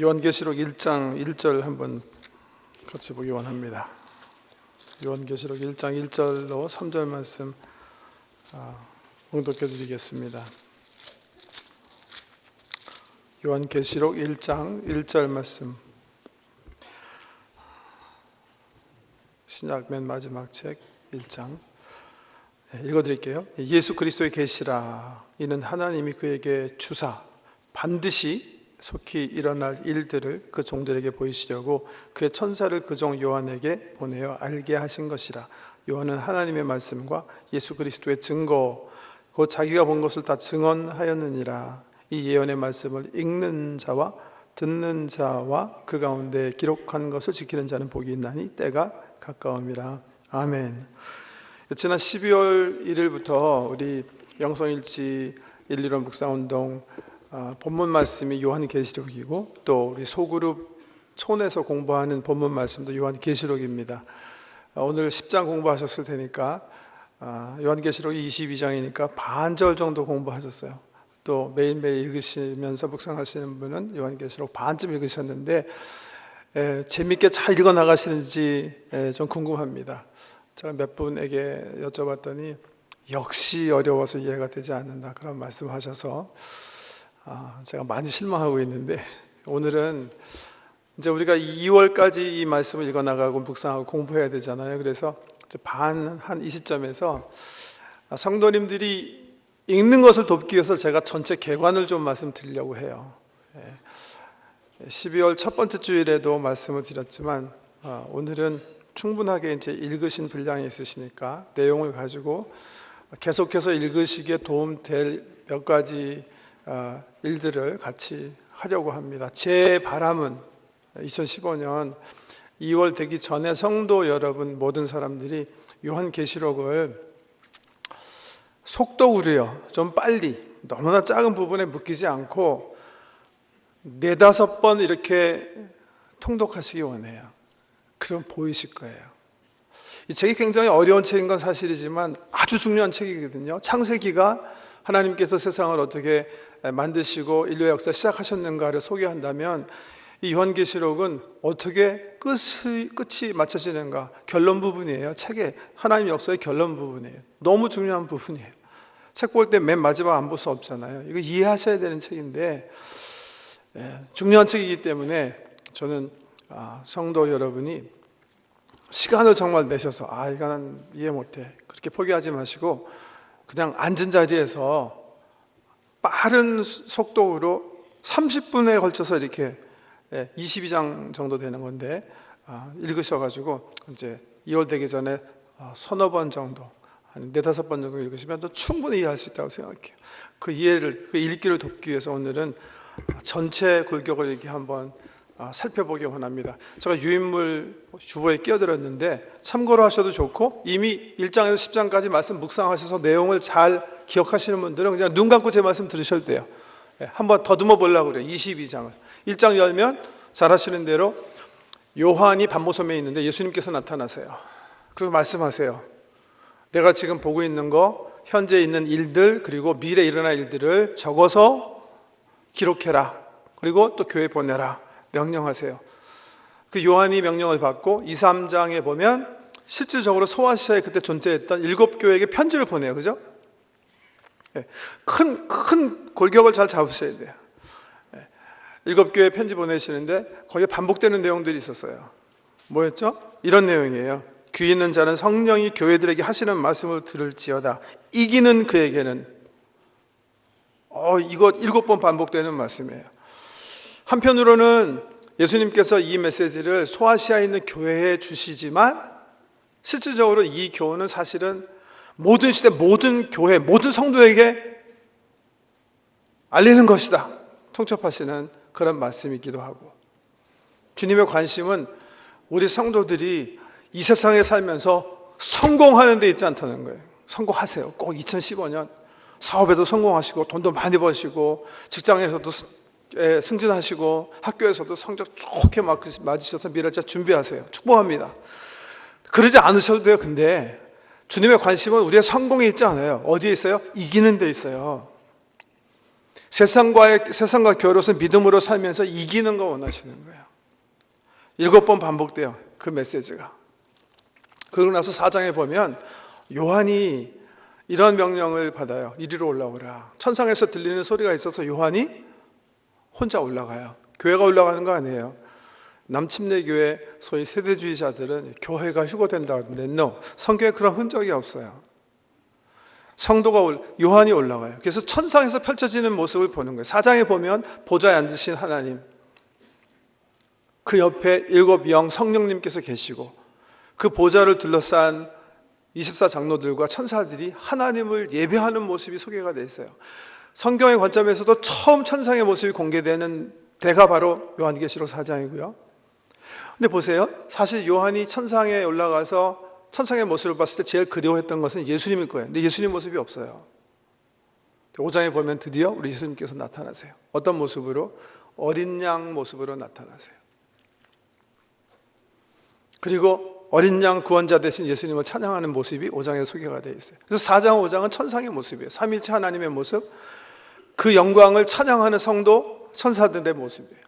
요한계시록 1장 1절 한번 같이 보기 원합니다. 요한계시록 1장 1절로 3절 말씀 봉독해 드리겠습니다. 요한계시록 1장 1절 말씀, 신약 맨 마지막 책 1장 읽어드릴게요. 예수 그리스도의 계시라. 이는 하나님이 그에게 주사 반드시 속히 일어날 일들을 그 종들에게 보이시려고 그의 천사를 그 종 요한에게 보내어 알게 하신 것이라. 요한은 하나님의 말씀과 예수 그리스도의 증거 곧 자기가 본 것을 다 증언하였느니라. 이 예언의 말씀을 읽는 자와 듣는 자와 그 가운데 기록한 것을 지키는 자는 복이 있나니 때가 가까움이라. 아멘. 지난 12월 1일부터 우리 영성일치 115 묵상운동 본문 말씀이 요한계시록이고, 또 우리 소그룹 촌에서 공부하는 본문 말씀도 요한계시록입니다. 오늘 10장 공부하셨을 테니까 요한계시록이 22장이니까 반절 정도 공부하셨어요. 또 매일매일 읽으시면서 묵상하시는 분은 요한계시록 반쯤 읽으셨는데 재밌게 잘 읽어 나가시는지 좀 궁금합니다. 제가 몇 분에게 여쭤봤더니 역시 어려워서 이해가 되지 않는다, 그런 말씀하셔서 제가 많이 실망하고 있는데, 오늘은 이제 우리가 2월까지 이 말씀을 읽어 나가고 묵상하고 공부해야 되잖아요. 그래서 한 이 시점에서 성도님들이 읽는 것을 돕기 위해서 제가 전체 개관을 좀 말씀드리려고 해요. 12월 첫 번째 주일에도 말씀을 드렸지만 오늘은 충분하게 이제 읽으신 분량이 있으시니까 내용을 가지고 계속해서 읽으시기에 도움될 몇 가지 일들을 같이 하려고 합니다. 제 바람은 2015년 2월 되기 전에 성도 여러분 모든 사람들이 요한계시록을 속도구려 좀 빨리, 너무나 작은 부분에 묶이지 않고 4-5번 이렇게 통독하시기 원해요. 그럼 보이실 거예요. 이 책이 굉장히 어려운 책인 건 사실이지만 아주 중요한 책이거든요. 창세기가 하나님께서 세상을 어떻게 만드시고 인류의 역사 시작하셨는가를 소개한다면, 이 요한계시록은 어떻게 끝이 맞춰지는가, 결론 부분이에요. 책의 하나님 역사의 결론 부분이에요. 너무 중요한 부분이에요. 책 볼 때 맨 마지막 안 볼 수 없잖아요. 이거 이해하셔야 되는 책인데 중요한 책이기 때문에 저는 성도 여러분이 시간을 정말 내셔서 이거는 이해 못해, 그렇게 포기하지 마시고 그냥 앉은 자리에서 빠른 속도로 30분에 걸쳐서 이렇게 22장 정도 되는 건데 읽으셔가지고 이제 2월 되기 전에 서너 번 정도, 한 4-5번 정도 읽으시면 또 충분히 이해할 수 있다고 생각해요. 그 이해를, 그 읽기를 돕기 위해서 오늘은 전체 골격을 이렇게 한번 살펴보기 원합니다. 제가 유인물 주보에 끼어들었는데 참고로 하셔도 좋고, 이미 1장에서 10장까지 말씀 묵상하셔서 내용을 잘 기억하시는 분들은 그냥 눈 감고 제 말씀 들으셔도 돼요. 한번 더듬어 보려고 그래요. 22장을 1장 열면 잘 하시는 대로 요한이 반모섬에 있는데 예수님께서 나타나세요. 그리고 말씀하세요. 내가 지금 보고 있는 거, 현재 있는 일들, 그리고 미래에 일어날 일들을 적어서 기록해라. 그리고 또 교회 보내라. 명령하세요. 그 요한이 명령을 받고 2, 3장에 보면 실질적으로 소아시아에 그때 존재했던 7교회에게 편지를 보내요. 그죠? 큰 골격을 잘 잡으셔야 돼요. 7교회에 편지 보내시는데 거기에 반복되는 내용들이 있었어요. 뭐였죠? 이런 내용이에요. 귀 있는 자는 성령이 교회들에게 하시는 말씀을 들을지어다. 이기는 그에게는. 이거 7번 반복되는 말씀이에요. 한편으로는 예수님께서 이 메시지를 소아시아에 있는 교회에 주시지만 실질적으로 이 교훈은 사실은 모든 시대, 모든 교회, 모든 성도에게 알리는 것이다, 통첩하시는 그런 말씀이기도 하고, 주님의 관심은 우리 성도들이 이 세상에 살면서 성공하는 데 있지 않다는 거예요. 성공하세요. 꼭 2015년 사업에도 성공하시고 돈도 많이 버시고 직장에서도 승진하시고 학교에서도 성적 좋게 맞으셔서 미래자 준비하세요. 축복합니다. 그러지 않으셔도 돼요. 근데 주님의 관심은 우리의 성공에 있지 않아요. 어디에 있어요? 이기는 데 있어요. 세상과 겨루어서 믿음으로 살면서 이기는 거 원하시는 거예요. 7번 반복돼요, 그 메시지가. 그러고 나서 4장에 보면 요한이 이런 명령을 받아요. 이리로 올라오라. 천상에서 들리는 소리가 있어서 요한이 혼자 올라가요. 교회가 올라가는 거 아니에요. 남침내 교회 소위 세대주의자들은 교회가 휴거된다고 하는데 no, 성경에 그런 흔적이 없어요. 성도가 요한이 올라가요. 그래서 천상에서 펼쳐지는 모습을 보는 거예요. 4장에 보면 보좌에 앉으신 하나님, 그 옆에 7영 성령님께서 계시고 그 보좌를 둘러싼 24장로들과 천사들이 하나님을 예배하는 모습이 소개가 되어 있어요. 성경의 관점에서도 처음 천상의 모습이 공개되는 데가 바로 요한계시록 4장이고요. 근데 보세요, 사실 요한이 천상에 올라가서 천상의 모습을 봤을 때 제일 그리워했던 것은 예수님일 거예요. 근데 예수님 모습이 없어요. 5장에 보면 드디어 우리 예수님께서 나타나세요. 어떤 모습으로? 어린 양 모습으로 나타나세요. 그리고 어린 양 구원자 되신 예수님을 찬양하는 모습이 5장에 소개가 되어 있어요. 그래서 4장, 5장은 천상의 모습이에요. 삼위일체 하나님의 모습, 그 영광을 찬양하는 성도, 천사들의 모습이에요.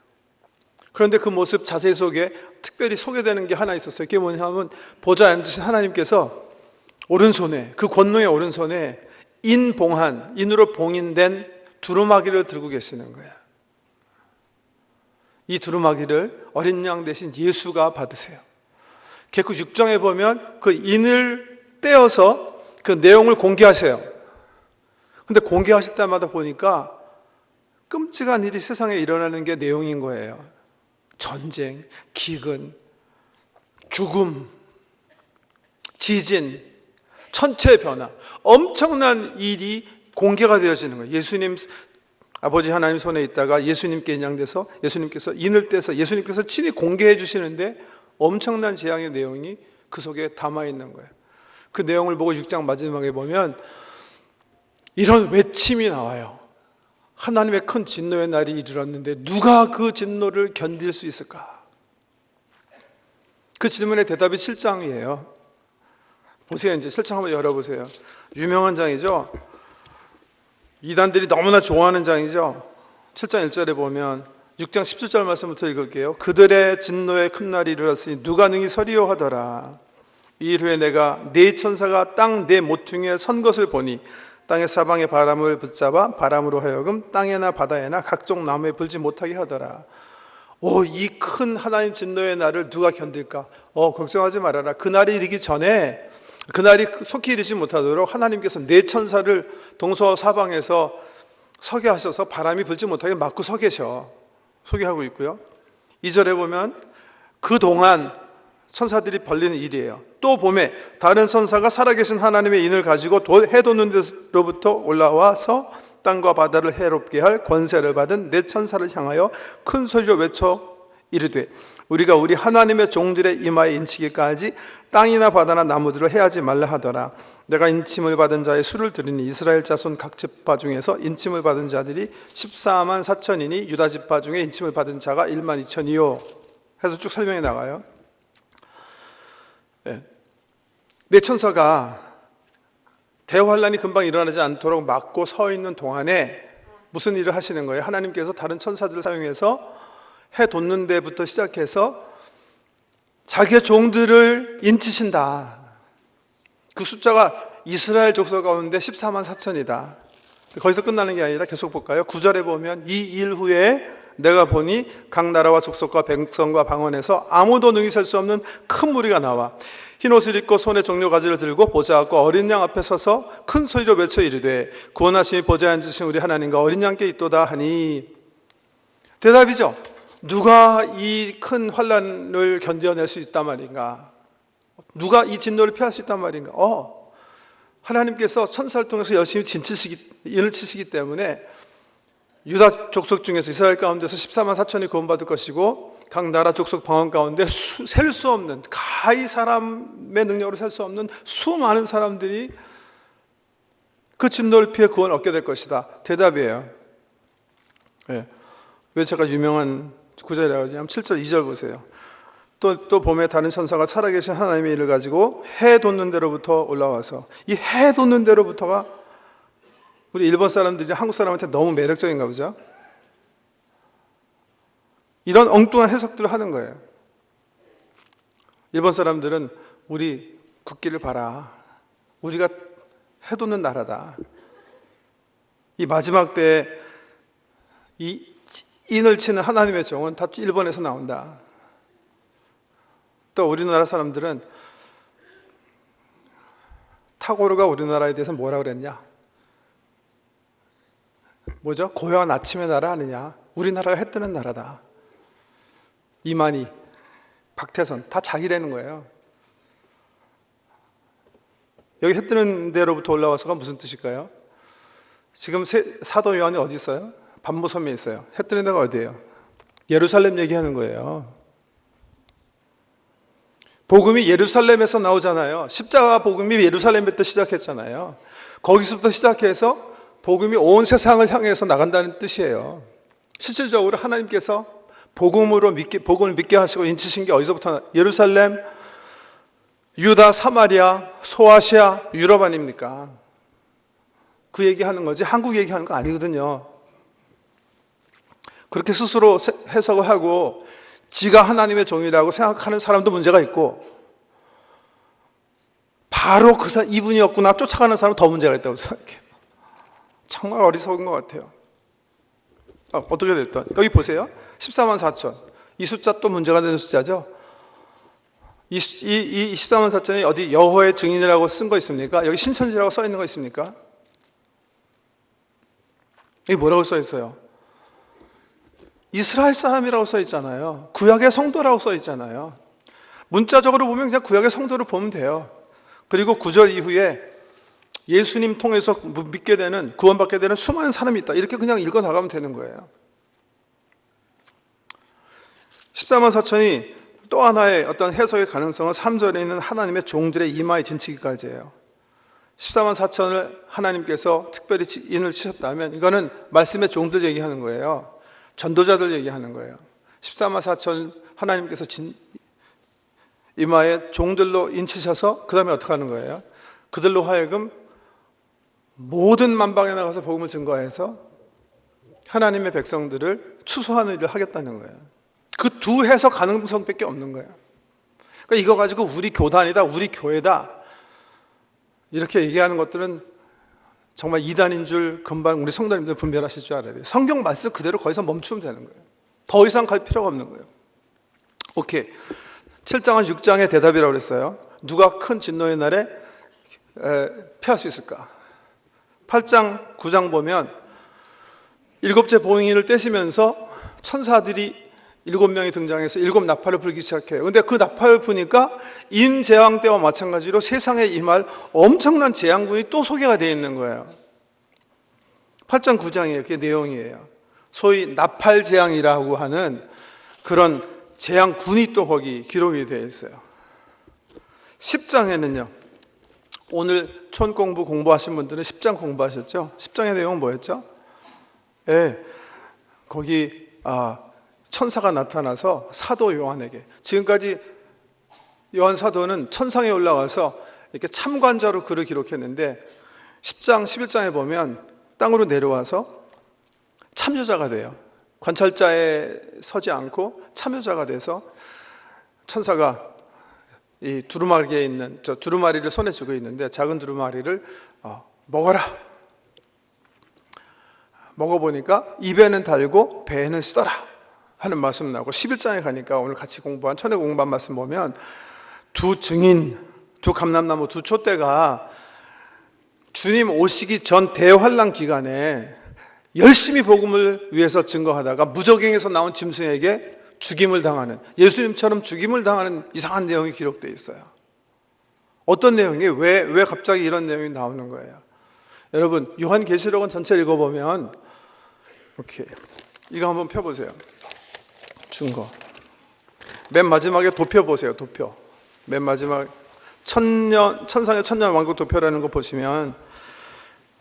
그런데 그 모습 자세 속에 특별히 소개되는 게 하나 있었어요. 그게 뭐냐면 보좌에 앉으신 하나님께서 오른손에, 그 권능의 오른손에 인봉한, 인으로 봉인된 두루마기를 들고 계시는 거예요. 이 두루마기를 어린 양 대신 예수가 받으세요. 계급 6장에 보면 그 인을 떼어서 그 내용을 공개하세요. 근데 공개하실 때마다 보니까 끔찍한 일이 세상에 일어나는 게 내용인 거예요. 전쟁, 기근, 죽음, 지진, 천체의 변화, 엄청난 일이 공개가 되어지는 거예요. 예수님, 아버지 하나님 손에 있다가 예수님께 인양돼서 예수님께서 인을 떼서 예수님께서 친히 공개해 주시는데 엄청난 재앙의 내용이 그 속에 담아 있는 거예요. 그 내용을 보고 6장 마지막에 보면 이런 외침이 나와요. 하나님의 큰 진노의 날이 이르렀는데 누가 그 진노를 견딜 수 있을까? 그 질문의 대답이 7장이에요. 보세요. 이제 7장 한번 열어보세요. 유명한 장이죠. 이단들이 너무나 좋아하는 장이죠. 7장 1절에 보면 6장 17절 말씀부터 읽을게요. 그들의 진노의 큰 날이 이르렀으니 누가 능히 서리요 하더라. 이 일 후에 내가 네 천사가 땅 네 모퉁이에 선 것을 보니 땅의 사방에 바람을 붙잡아 바람으로 하여금 땅에나 바다에나 각종 나무에 불지 못하게 하더라. 이 큰 하나님 진노의 날을 누가 견딜까? 걱정하지 말아라. 그 날이 이르기 전에, 그 날이 속히 이르지 못하도록 하나님께서 네 천사를 동서사방에서 서게 하셔서 바람이 불지 못하게 막고 서 계셔. 소개하고 있고요. 2절에 보면 그동안 천사들이 벌리는 일이에요. 또 봄에 다른 천사가 살아계신 하나님의 인을 가지고 해 돋는 데로부터 올라와서 땅과 바다를 해롭게 할 권세를 받은 네 천사를 향하여 큰 소리로 외쳐 이르되 우리가 우리 하나님의 종들의 이마에 인치기까지 땅이나 바다나 나무들을 해하지 말라 하더라. 내가 인침을 받은 자의 수를 들으니 이스라엘 자손 각 지파 중에서 인침을 받은 자들이 14만 4천이니 유다 지파 중에 인침을 받은 자가 1만 2천이요 해서 쭉 설명이 나가요. 네 천사가 대환란이 금방 일어나지 않도록 막고 서 있는 동안에 무슨 일을 하시는 거예요? 하나님께서 다른 천사들을 사용해서 해 돋는 데부터 시작해서 자기의 종들을 인치신다. 그 숫자가 이스라엘 족속 가운데 14만 4천이다. 거기서 끝나는 게 아니라 계속 볼까요? 9절에 보면 이 일 후에 내가 보니 각 나라와 족속과 백성과 방언에서 아무도 능히 설 수 없는 큰 무리가 나와 흰 옷을 입고 손에 종려 가지를 들고 보좌 앞과 어린 양 앞에 서서 큰 소리로 외쳐 이르되 구원하심이 보좌에 앉으신 우리 하나님과 어린 양께 있도다 하니. 대답이죠. 누가 이 큰 환난을 견뎌낼 수 있단 말인가? 누가 이 진노를 피할 수 있단 말인가? 하나님께서 천사를 통해서 열심히 인을 치시기 때문에 유다 족속 중에서 이스라엘 가운데서 14만 4천이 구원받을 것이고 각 나라 족속 방언 가운데 셀 수 없는, 가히 사람의 능력으로 셀 수 없는 수많은 사람들이 그 진노를 피해 구원을 얻게 될 것이다. 대답이에요. 왜 제가 유명한 구절이라고 하냐면 7절 2절 보세요. 또 봄에 다른 천사가 살아계신 하나님의 일을 가지고 해 돋는 데로부터 올라와서 이 해 돋는 데로부터가 우리 일본 사람들이 한국 사람한테 너무 매력적인가 보죠? 이런 엉뚱한 해석들을 하는 거예요. 일본 사람들은 우리 국기를 봐라. 우리가 해돋는 나라다. 이 마지막 때에 이 인을 치는 하나님의 종은 다 일본에서 나온다. 또 우리나라 사람들은 타고르가 우리나라에 대해서 뭐라 그랬냐? 뭐죠? 고요한 아침의 나라 아니냐? 우리나라가 해 뜨는 나라다. 이만희, 박태선 다 자기라는 거예요. 여기 해 뜨는 데로부터 올라와서가 무슨 뜻일까요? 지금 사도 요한이 어디 있어요? 반모섬에 있어요. 해 뜨는 데가 어디예요? 예루살렘 얘기하는 거예요. 복음이 예루살렘에서 나오잖아요. 십자가 복음이 예루살렘부터 시작했잖아요. 거기서부터 시작해서 복음이 온 세상을 향해서 나간다는 뜻이에요. 실질적으로 하나님께서 복음을 믿게 하시고 인치신 게 어디서부터 예루살렘, 유다, 사마리아, 소아시아, 유럽 아닙니까? 그 얘기하는 거지 한국 얘기하는 거 아니거든요. 그렇게 스스로 해석을 하고 지가 하나님의 종이라고 생각하는 사람도 문제가 있고 바로 이분이었구나 쫓아가는 사람은 더 문제가 있다고 생각해요. 정말 어리석은 것 같아요. 어떻게 됐든 여기 보세요. 14만 4천 이 숫자 또 문제가 되는 숫자죠. 이 14만 4천이 어디 여호와의 증인이라고 쓴 거 있습니까? 여기 신천지라고 써 있는 거 있습니까? 여기 뭐라고 써 있어요? 이스라엘 사람이라고 써 있잖아요. 구약의 성도라고 써 있잖아요. 문자적으로 보면 그냥 구약의 성도를 보면 돼요. 그리고 9절 이후에 예수님 통해서 믿게 되는, 구원받게 되는 수많은 사람이 있다. 이렇게 그냥 읽어 나가면 되는 거예요. 14만 4천이 또 하나의 어떤 해석의 가능성은 3절에 있는 하나님의 종들의 이마에 진치기까지예요. 14만 4천을 하나님께서 특별히 인을 치셨다면 이거는 말씀의 종들 얘기하는 거예요. 전도자들 얘기하는 거예요. 14만 4천 하나님께서 이마에 종들로 인치셔서 그 다음에 어떻게 하는 거예요? 그들로 하여금 모든 만방에 나가서 복음을 증거해서 하나님의 백성들을 추수하는 일을 하겠다는 거예요. 그 두 해석 가능성밖에 없는 거예요. 그러니까 이거 가지고 우리 교단이다, 우리 교회다 이렇게 얘기하는 것들은 정말 이단인 줄 금방 우리 성도님들 분별하실 줄 알아야 돼요. 성경 말씀 그대로 거기서 멈추면 되는 거예요. 더 이상 갈 필요가 없는 거예요. 오케이. 7장은 6장의 대답이라고 그랬어요. 누가 큰 진노의 날에 피할 수 있을까? 8장, 9장 보면 7째 보응이를 떼시면서 천사들이 7명이 등장해서 7 나팔을 불기 시작해요. 근데 그 나팔을 부니까 인재앙 때와 마찬가지로 세상에 임할 엄청난 재앙군이 또 소개가 되어 있는 거예요. 8장 9장이에요. 그게 내용이에요. 소위 나팔 재앙이라고 하는 그런 재앙군이 또 거기 기록이 되어 있어요. 10장에는요. 오늘 촌 공부하신 분들은 10장 공부하셨죠? 10장의 내용은 뭐였죠? 거기 천사가 나타나서 사도 요한에게, 지금까지 요한 사도는 천상에 올라와서 이렇게 참관자로 글을 기록했는데 10장, 11장에 보면 땅으로 내려와서 참여자가 돼요. 관찰자에 서지 않고 참여자가 돼서 천사가 이 두루마리에 있는 두루마리를 손에 쥐고 있는데 작은 두루마리를 먹어라. 먹어보니까 입에는 달고 배에는 쓰더라 하는 말씀 나오고 11장에 가니까 오늘 같이 공부한 천에 공부한 말씀 보면 두 증인, 두 감람나무, 두 촛대가 주님 오시기 전 대환란 기간에 열심히 복음을 위해서 증거하다가 무적행에서 나온 짐승에게 죽임을 당하는, 예수님처럼 죽임을 당하는 이상한 내용이 기록되어 있어요. 어떤 내용이 왜 갑자기 이런 내용이 나오는 거예요? 여러분 요한계시록은 전체 읽어보면 오케이, 이거 한번 펴보세요. 증거 맨 마지막에 도표 보세요. 도표 맨 마지막 천상의 천년 왕국 도표라는 거 보시면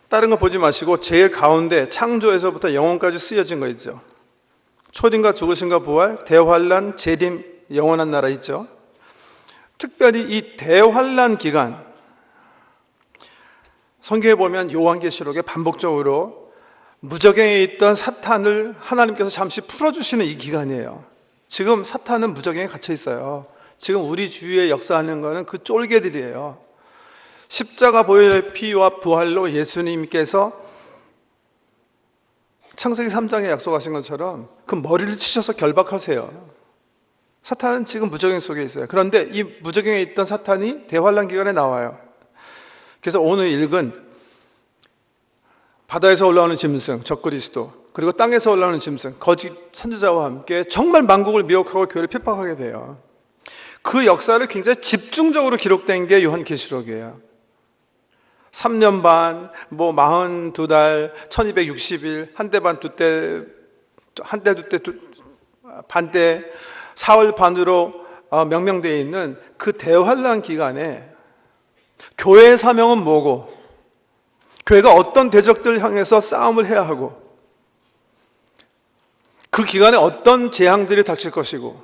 다른 거 보지 마시고 제일 가운데 창조에서부터 영원까지 쓰여진 거 있죠. 초림과 죽으심과 부활, 대환란, 재림, 영원한 나라 있죠. 특별히 이 대환란 기간 성경에 보면 요한계시록에 반복적으로 무적행에 있던 사탄을 하나님께서 잠시 풀어주시는 이 기간이에요. 지금 사탄은 무적행에 갇혀 있어요. 지금 우리 주위에 역사하는 것은 그 쫄개들이에요. 십자가 보혈의 피와 부활로 예수님께서 창세기 3장에 약속하신 것처럼 그 머리를 치셔서 결박하세요. 사탄은 지금 무적행 속에 있어요. 그런데 이 무적행에 있던 사탄이 대환란 기간에 나와요. 그래서 오늘 읽은 바다에서 올라오는 짐승, 적그리스도, 그리고 땅에서 올라오는 짐승, 거짓 선지자와 함께 정말 만국을 미혹하고 교회를 핍박하게 돼요. 그 역사를 굉장히 집중적으로 기록된 게 요한계시록이에요. 3년 반, 42달, 1260일, 한 대 반, 두 대, 한 대, 두 대, 반대, 사흘 반으로 명명되어 있는 그 대환란 기간에 교회의 사명은 뭐고, 교회가 어떤 대적들을 향해서 싸움을 해야 하고, 그 기간에 어떤 재앙들이 닥칠 것이고,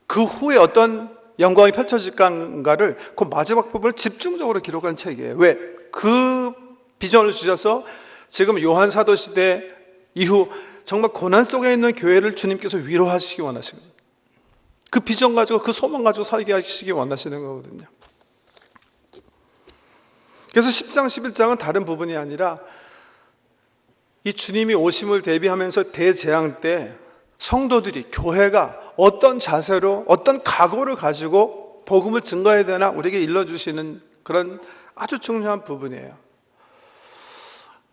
그 후에 어떤 영광이 펼쳐질까를 그 마지막 부분을 집중적으로 기록한 책이에요. 왜? 그 비전을 주셔서 지금 요한 사도 시대 이후 정말 고난 속에 있는 교회를 주님께서 위로하시기 원하시는 거예요. 그 비전 가지고, 그 소망 가지고 살게 하시기 원하시는 거거든요. 그래서 10장, 11장은 다른 부분이 아니라 이 주님이 오심을 대비하면서 대재앙 때 성도들이, 교회가 어떤 자세로, 어떤 각오를 가지고 복음을 증거해야 되나 우리에게 일러주시는 그런 아주 중요한 부분이에요.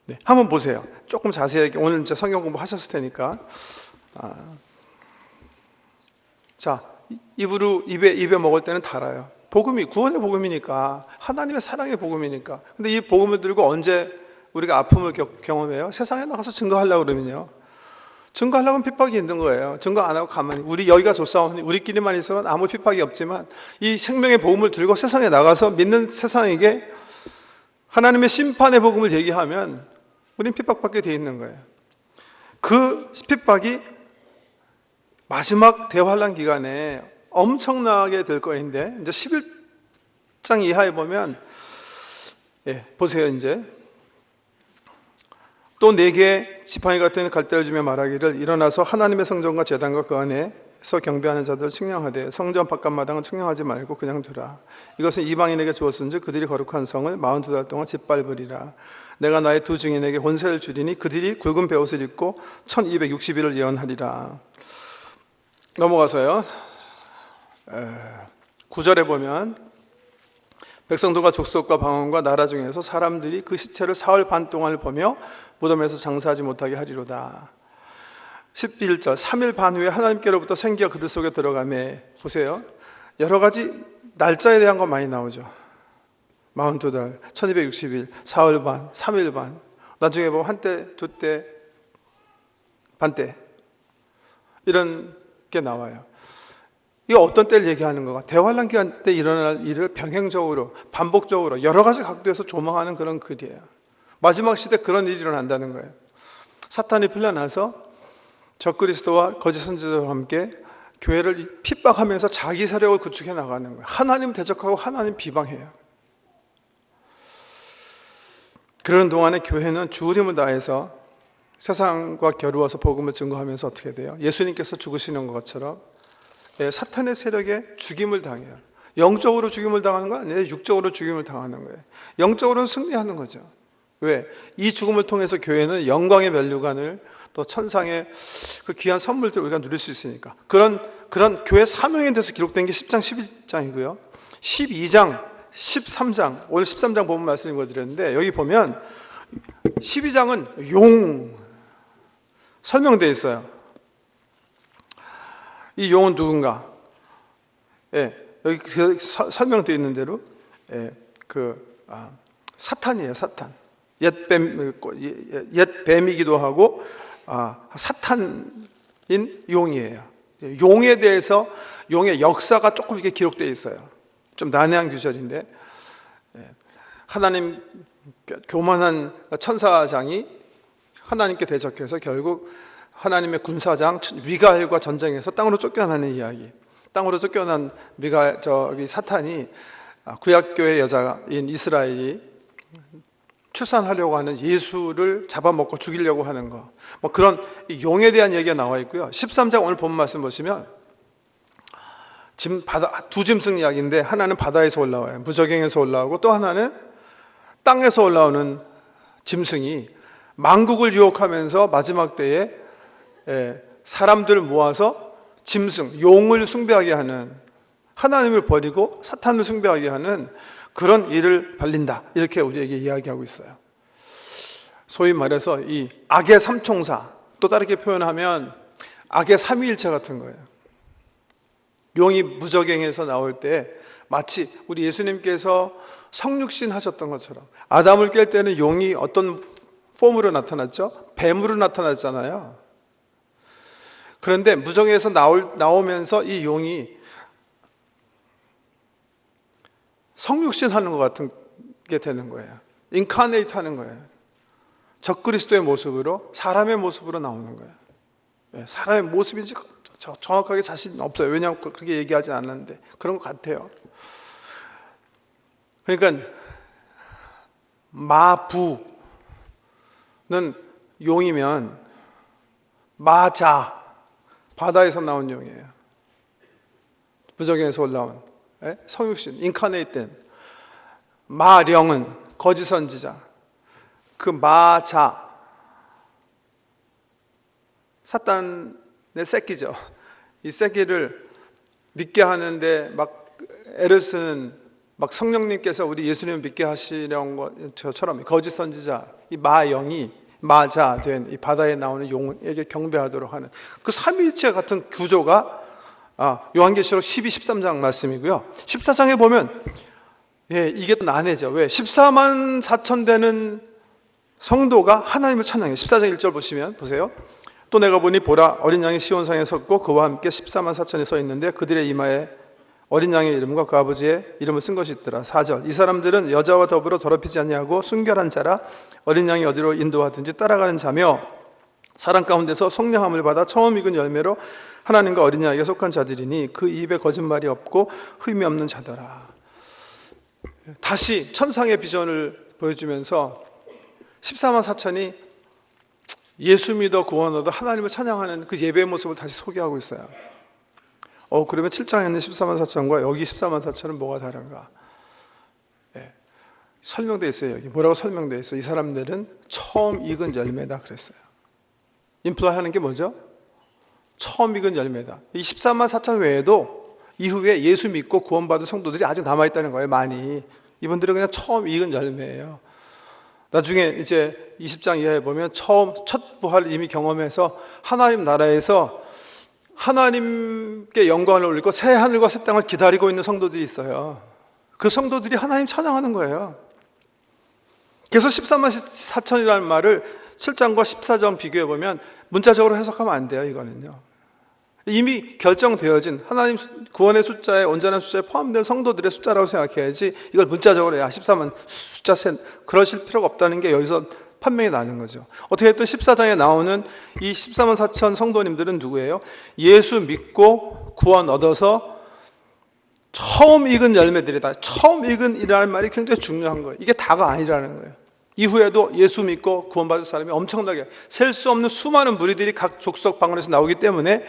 네, 한번 보세요. 조금 자세하게, 오늘 이제 성경 공부 하셨을 테니까. 자, 입에 먹을 때는 달아요. 복음이 구원의 복음이니까, 하나님의 사랑의 복음이니까. 근데 이 복음을 들고 언제 우리가 아픔을 경험해요? 세상에 나가서 증거하려고 그러면요, 증거하려면 핍박이 있는 거예요. 증거 안 하고 가만히 우리 여기가 좋사오니 우리끼리만 있으면 아무 핍박이 없지만, 이 생명의 복음을 들고 세상에 나가서 믿는 세상에게 하나님의 심판의 복음을 얘기하면 우린 핍박받게 돼 있는 거예요. 그 핍박이 마지막 대환란 기간에 엄청나게 될 거인데, 이제 11장 이하에 보면, 보세요. 이제 또 내게 지팡이 같은 갈대를 주며 말하기를, 일어나서 하나님의 성전과 제단과 그 안에서 경배하는 자들을 측량하되 성전 바깥마당은 측량하지 말고 그냥 두라. 이것은 이방인에게 주었은즉 그들이 거룩한 성을 42달 동안 짓밟으리라. 내가 나의 두 증인에게 권세를 주리니 그들이 굵은 베옷을 입고 1260일을 예언하리라. 넘어가서요, 9절에 보면 백성들과 족속과 방언과 나라 중에서 사람들이 그 시체를 사흘 반 동안을 보며 무덤에서 장사하지 못하게 하리로다. 11절 3일 반 후에 하나님께로부터 생기가 그들 속에 들어가매. 보세요, 여러 가지 날짜에 대한 거 많이 나오죠. 42달, 1260일, 사흘 반, 3일 반, 나중에 보면 한때, 두때, 반때, 이런 게 나와요. 이거 어떤 때를 얘기하는 거가? 대환란 기간 때 일어날 일을 병행적으로, 반복적으로 여러 가지 각도에서 조망하는 그런 글이에요. 마지막 시대 그런 일이 일어난다는 거예요. 사탄이 풀려나서 적그리스도와 거짓 선지자와 함께 교회를 핍박하면서 자기 세력을 구축해 나가는 거예요. 하나님 대적하고 하나님 비방해요. 그런 동안에 교회는 주 힘을 다해서 세상과 겨루어서 복음을 증거하면서 어떻게 돼요? 예수님께서 죽으시는 것처럼 사탄의 세력에 죽임을 당해요. 영적으로 죽임을 당하는 거 아니에요. 육적으로 죽임을 당하는 거예요. 영적으로는 승리하는 거죠. 왜? 이 죽음을 통해서 교회는 영광의 면류관을, 또 천상의 그 귀한 선물들을 우리가 누릴 수 있으니까. 그런 교회 사명에 대해서 기록된 게 10장, 11장이고요. 12장, 13장, 오늘 13장 보면 말씀을 드렸는데, 여기 보면 12장은 용 설명되어 있어요. 이 용은 누군가? 여기 설명되어 있는 대로 사탄이에요. 사탄. 옛 뱀이기도 하고 사탄인 용이에요. 용에 대해서, 용의 역사가 조금 이렇게 기록되어 있어요. 좀 난해한 구절인데, 하나님 교만한 천사장이 하나님께 대적해서 결국 하나님의 군사장 미가엘과 전쟁에서 땅으로 쫓겨나는 이야기. 땅으로 쫓겨난 사탄이 구약교회 여자인 이스라엘이 출산하려고 하는, 예수를 잡아먹고 죽이려고 하는 거, 뭐 그런 용에 대한 얘기가 나와 있고요. 13장 오늘 본 말씀 보시면 두 짐승 이야기인데, 하나는 바다에서 올라와요. 무저갱에서 올라오고, 또 하나는 땅에서 올라오는 짐승이 만국을 유혹하면서 마지막 때에 사람들을 모아서 짐승, 용을 숭배하게 하는, 하나님을 버리고 사탄을 숭배하게 하는 그런 일을 벌린다, 이렇게 우리에게 이야기하고 있어요. 소위 말해서 이 악의 삼총사, 또 다르게 표현하면 악의 삼위일체 같은 거예요. 용이 무저갱에서 나올 때 마치 우리 예수님께서 성육신 하셨던 것처럼, 아담을 깰 때는 용이 어떤 폼으로 나타났죠? 뱀으로 나타났잖아요. 그런데 무저갱에서 나오면서 이 용이 성육신 하는 것 같은 게 되는 거예요. 인카네이트 하는 거예요. 적그리스도의 모습으로, 사람의 모습으로 나오는 거예요. 사람의 모습인지 정확하게 자신 없어요. 왜냐하면 그렇게 얘기하지 않았는데 그런 것 같아요. 그러니까 마부는 용이면 마자, 바다에서 나온 용이에요. 무저갱에서 올라온 성육신, 인카네이트된. 마령은 거짓 선지자, 그 마자, 사탄의 새끼죠. 이 새끼를 믿게 하는데 막 애를 쓰는, 막 성령님께서 우리 예수님을 믿게 하시려는 것처럼 거짓 선지자, 이 마영이 마자 된 이 바다에 나오는 용에게 경배하도록 하는 그 삼위일체 같은 구조가 요한계시록 12, 13장 말씀이고요. 14장에 보면 이게 또 난해죠. 왜? 14만 4천 되는 성도가 하나님을 찬양해요. 14장 1절 보세요. 또 내가 보니 보라, 어린 양이 시온상에 섰고 그와 함께 14만 4천이 서 있는데 그들의 이마에 어린 양의 이름과 그 아버지의 이름을 쓴 것이 있더라. 4절, 이 사람들은 여자와 더불어 더럽히지 아니하고 순결한 자라, 어린 양이 어디로 인도하든지 따라가는 자며 사람 가운데서 성령함을 받아 처음 익은 열매로 하나님과 어린 양에게 속한 자들이니 그 입에 거짓말이 없고 흠이 없는 자더라. 다시 천상의 비전을 보여주면서 14만 4천이 예수 믿어 구원 얻어 하나님을 찬양하는 그 예배의 모습을 다시 소개하고 있어요. 그러면 7장에 있는 14만 4천과 여기 14만 4천은 뭐가 다른가? 설명되어 있어요. 여기 뭐라고 설명되어 있어요? 이 사람들은 처음 익은 열매다 그랬어요. 인플라이 하는 게 뭐죠? 처음 익은 열매다. 이 14만 4천 외에도 이후에 예수 믿고 구원받은 성도들이 아직 남아있다는 거예요. 많이. 이분들은 그냥 처음 익은 열매예요. 나중에 이제 20장 이하에 보면 첫 부활을 이미 경험해서 하나님 나라에서 하나님께 영광을 올리고 새 하늘과 새 땅을 기다리고 있는 성도들이 있어요. 그 성도들이 하나님 찬양하는 거예요. 그래서 14만 4천이라는 말을 7장과 14장 비교해 보면 문자적으로 해석하면 안 돼요. 이거는요, 이미 결정되어진 하나님 구원의 숫자에, 온전한 숫자에 포함된 성도들의 숫자라고 생각해야지, 이걸 문자적으로 14만 숫자 그러실 필요가 없다는 게 여기서 판명이 나는 거죠. 어떻게 또 14장에 나오는 이 14만 4천 성도님들은 누구예요? 예수 믿고 구원 얻어서 처음 익은 열매들이다. 처음 익은 이라는 말이 굉장히 중요한 거예요. 이게 다가 아니라는 거예요. 이후에도 예수 믿고 구원받을 사람이 엄청나게 셀 수 없는 수많은 무리들이 각 족속 방언에서 나오기 때문에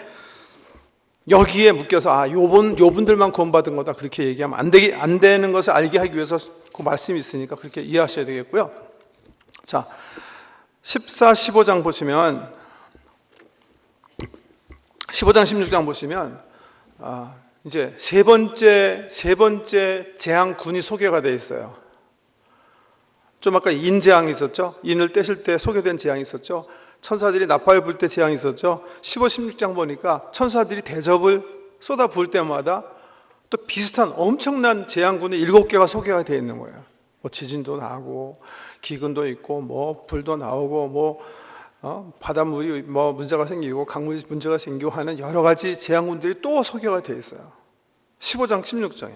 여기에 묶여서 요분들만 구원받은 거다 그렇게 얘기하면 안 되는 것을 알게 하기 위해서 그 말씀이 있으니까 그렇게 이해하셔야 되겠고요. 자, 14, 15장 보시면 15장, 16장 보시면 이제 세 번째 재앙군이 소개가 되어 있어요. 좀 아까 인재앙이 있었죠. 인을 떼실 때 소개된 재앙이 있었죠. 천사들이 나팔 불 때 재앙이 있었죠. 15, 16장 보니까 천사들이 대접을 쏟아 부을 때마다 또 비슷한 엄청난 재앙군이 7개가 소개가 되어 있는 거예요. 뭐 지진도 나고 기근도 있고 뭐 불도 나오고 뭐 바닷물이 뭐 문제가 생기고 강물이 문제가 생기고 하는 여러 가지 재앙군들이 또 소개가 되어 있어요. 15장, 16장에.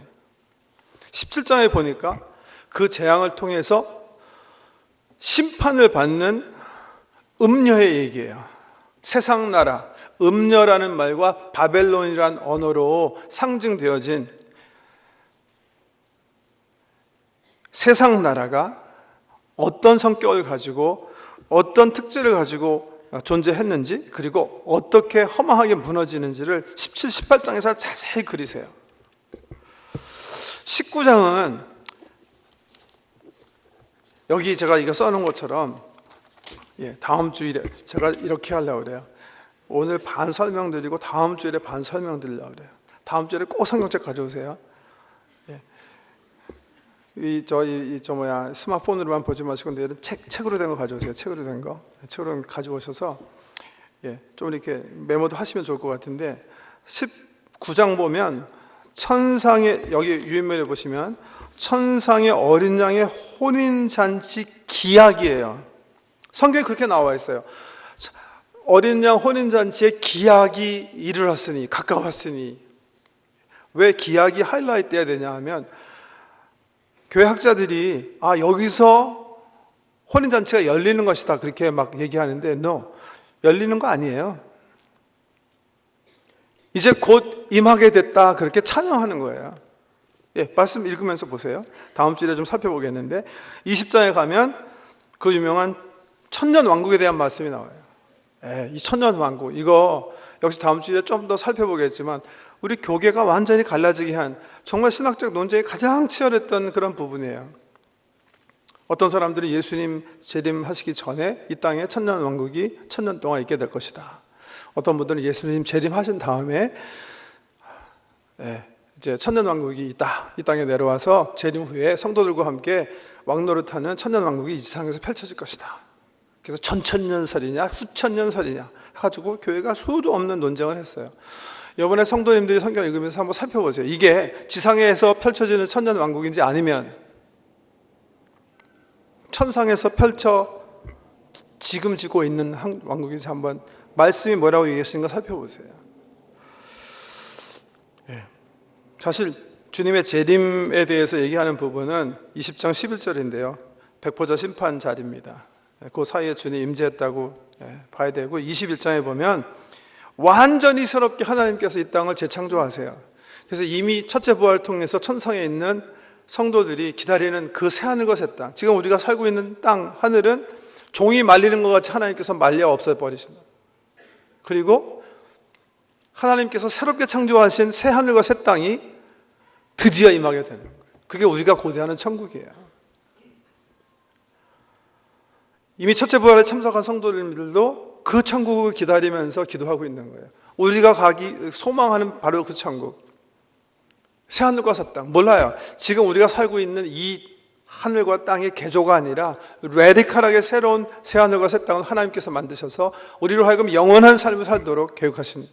17장에 보니까 그 재앙을 통해서 심판을 받는 음녀의 얘기예요. 세상 나라, 음녀라는 말과 바벨론이라는 언어로 상징되어진 세상 나라가 어떤 성격을 가지고 어떤 특질을 가지고 존재했는지, 그리고 어떻게 허망하게 무너지는지를 17, 18장에서 자세히 그리세요. 19장은 여기 제가 이거 써놓은 것처럼 다음 주일에 제가 이렇게 하려고 그래요. 오늘 반 설명드리고 다음 주일에 반 설명드리려고 그래요. 다음 주일에 꼭 성경책 가져오세요. 스마트폰으로만 보지 마시고 내일은 책으로 된 거 가져오세요. 책으로 된 거 가져오셔서 좀 이렇게 메모도 하시면 좋을 것 같은데, 19장 보면 천상의, 여기 유인면에 보시면 천상의 어린 양의 혼인잔치 기약이에요. 성경에 그렇게 나와 있어요. 어린 양 혼인잔치의 기약이 이르렀으니, 가까웠으니. 왜 기약이 하이라이트 해야 되냐 하면, 교회 학자들이 여기서 혼인잔치가 열리는 것이다 그렇게 막 얘기하는데, no, 열리는 거 아니에요. 이제 곧 임하게 됐다 그렇게 찬양하는 거예요. 말씀 읽으면서 보세요. 다음 주에 좀 살펴보겠는데, 20장에 가면 그 유명한 천년왕국에 대한 말씀이 나와요. 이 천년왕국, 이거 역시 다음 주에 좀 더 살펴보겠지만 우리 교계가 완전히 갈라지게 한, 정말 신학적 논쟁이 가장 치열했던 그런 부분이에요. 어떤 사람들은 예수님 재림하시기 전에 이 땅에 천년왕국이 천년 동안 있게 될 것이다. 어떤 분들은 예수님 재림하신 다음에 이제 천년왕국이 있다, 이 땅에 내려와서 재림 후에 성도들과 함께 왕노릇하는 천년왕국이 이 세상에서 펼쳐질 것이다. 그래서 전천년설이냐 후천년설이냐 해가지고 교회가 수도 없는 논쟁을 했어요. 이번에 성도님들이 성경 읽으면서 한번 살펴보세요. 이게 지상에서 펼쳐지는 천년왕국인지 아니면 천상에서 지고 있는 왕국인지 한번 말씀이 뭐라고 얘기하시는가 살펴보세요. 사실 주님의 재림에 대해서 얘기하는 부분은 20장 11절인데요. 백보자 심판 자리입니다. 그 사이에 주님 임재했다고 봐야 되고, 21장에 보면 완전히 새롭게 하나님께서 이 땅을 재창조하세요. 그래서 이미 첫째 부활을 통해서 천상에 있는 성도들이 기다리는 그 새하늘과 새 땅, 지금 우리가 살고 있는 땅, 하늘은 종이 말리는 것 같이 하나님께서 말려 없애버리신다. 그리고 하나님께서 새롭게 창조하신 새하늘과 새 땅이 드디어 임하게 되는 거예요. 그게 우리가 고대하는 천국이에요. 이미 첫째 부활에 참석한 성도들도 그 천국을 기다리면서 기도하고 있는 거예요. 우리가 소망하는 바로 그 천국, 새하늘과 새 땅. 몰라요. 지금 우리가 살고 있는 이 하늘과 땅의 개조가 아니라 레디컬하게 새로운 새하늘과 새 땅을 하나님께서 만드셔서 우리로 하여금 영원한 삶을 살도록 계획하신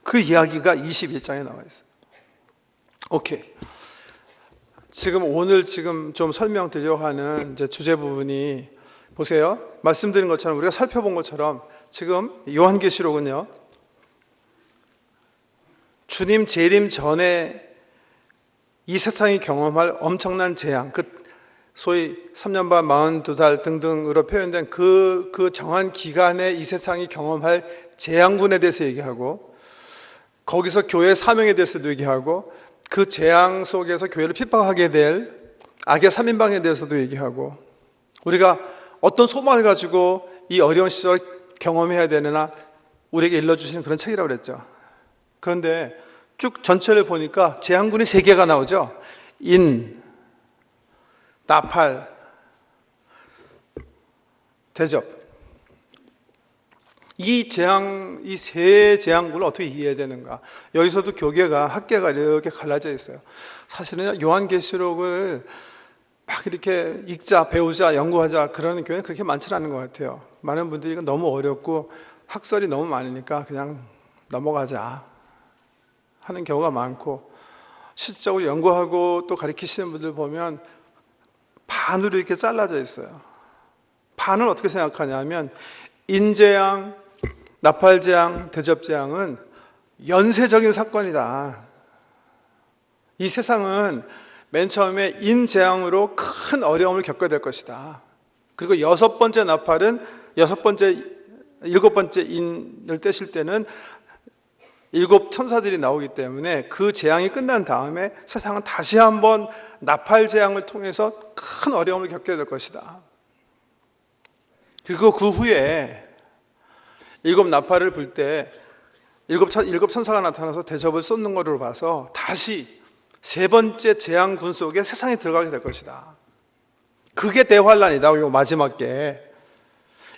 그 이야기가 21장에 나와 있어요. 오케이. 오늘 좀 설명드리려고 하는 이제 주제 부분이, 보세요. 말씀드린 것처럼 우리가 살펴본 것처럼 지금 요한계시록은요, 주님 재림 전에 이 세상이 경험할 엄청난 재앙, 소위 3년 반 42달 등등으로 표현된 그 정한 기간에 이 세상이 경험할 재앙군에 대해서 얘기하고, 거기서 교회의 사명에 대해서도 얘기하고, 그 재앙 속에서 교회를 핍박하게 될 악의 3인방에 대해서도 얘기하고, 우리가 어떤 소망을 가지고 이 어려운 시절 경험해야 되느냐 우리에게 일러주시는 그런 책이라고 그랬죠. 그런데 쭉 전체를 보니까 재앙군이 3개가 나오죠. 나팔, 대접. 이 세 재앙군을 어떻게 이해해야 되는가? 여기서도 교계가, 학계가 이렇게 갈라져 있어요. 사실은 요한계시록을 막 이렇게 읽자, 배우자, 연구하자 그러는 교회는 그렇게 많지 않은 것 같아요. 많은 분들이 이건 너무 어렵고 학설이 너무 많으니까 그냥 넘어가자 하는 경우가 많고, 실적으로 연구하고 또 가르치시는 분들 보면 반으로 이렇게 잘라져 있어요. 반은 어떻게 생각하냐면, 인재앙, 나팔재앙, 대접재앙은 연쇄적인 사건이다. 이 세상은 맨 처음에 인재앙으로 큰 어려움을 겪게 될 것이다. 그리고 6번째 나팔은 7번째 인을 떼실 때는 7 천사들이 나오기 때문에 그 재앙이 끝난 다음에 세상은 다시 한번 나팔 재앙을 통해서 큰 어려움을 겪게 될 것이다. 그리고 그 후에 일곱 나팔을 불 때 일곱 천사가 나타나서 대접을 쏟는 것으로 봐서 다시 세 번째 재앙군 속에 세상에 들어가게 될 것이다. 그게 대환란이다. 요 마지막 게.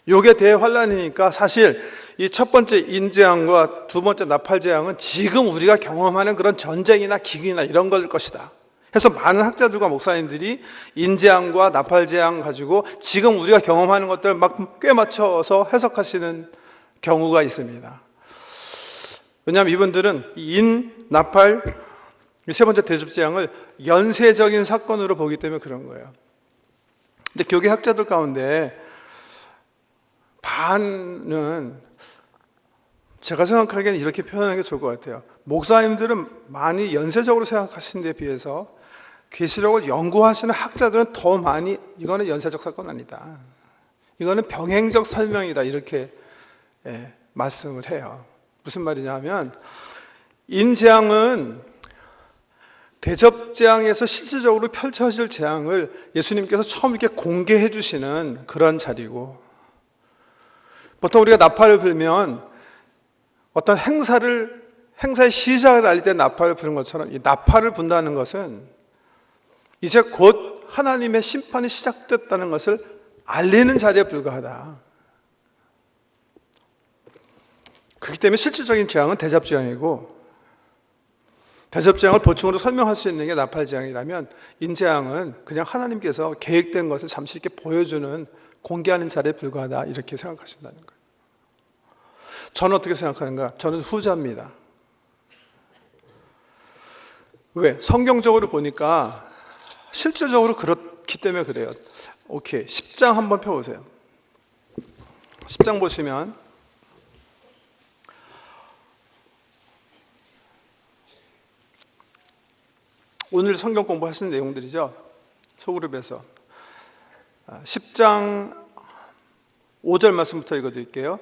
요게 대환란이니까 사실 이 첫 번째 인재앙과 두 번째 나팔재앙은 지금 우리가 경험하는 그런 전쟁이나 기근이나 이런 걸 것이다. 그래서 많은 학자들과 목사님들이 인재앙과 나팔재앙 가지고 지금 우리가 경험하는 것들을 막 꿰맞춰서 해석하시는 경우가 있습니다. 왜냐하면 이분들은 인, 나팔, 세 번째 대접재앙을 연쇄적인 사건으로 보기 때문에 그런 거예요. 근데 교계 학자들 가운데 반은 제가 생각하기에는 이렇게 표현하는 게 좋을 것 같아요. 목사님들은 많이 연쇄적으로 생각하시는 데 비해서 계시록을 연구하시는 학자들은 더 많이 이거는 연쇄적 사건 아니다. 이거는 병행적 설명이다. 이렇게 말씀을 해요. 무슨 말이냐면 인재앙은 대접재앙에서 실질적으로 펼쳐질 재앙을 예수님께서 처음 이렇게 공개해 주시는 그런 자리고, 보통 우리가 나팔을 불면 어떤 행사의 시작을 알릴 때 나팔을 부는 것처럼 이 나팔을 분다는 것은 이제 곧 하나님의 심판이 시작됐다는 것을 알리는 자리에 불과하다. 그렇기 때문에 실질적인 재앙은 대접재앙이고, 대접재앙을 보충으로 설명할 수 있는 게 나팔재앙이라면 인재앙은 그냥 하나님께서 계획된 것을 잠시 이렇게 보여주는, 공개하는 자리에 불과하다. 이렇게 생각하신다는 거예요. 저는 어떻게 생각하는가? 저는 후자입니다. 왜? 성경적으로 보니까 실질적으로 그렇기 때문에 그래요. 오케이, 10장 한번 펴보세요. 10장 보시면 오늘 성경 공부하시는 내용들이죠. 소그룹에서 10장 5절 말씀부터 읽어드릴게요.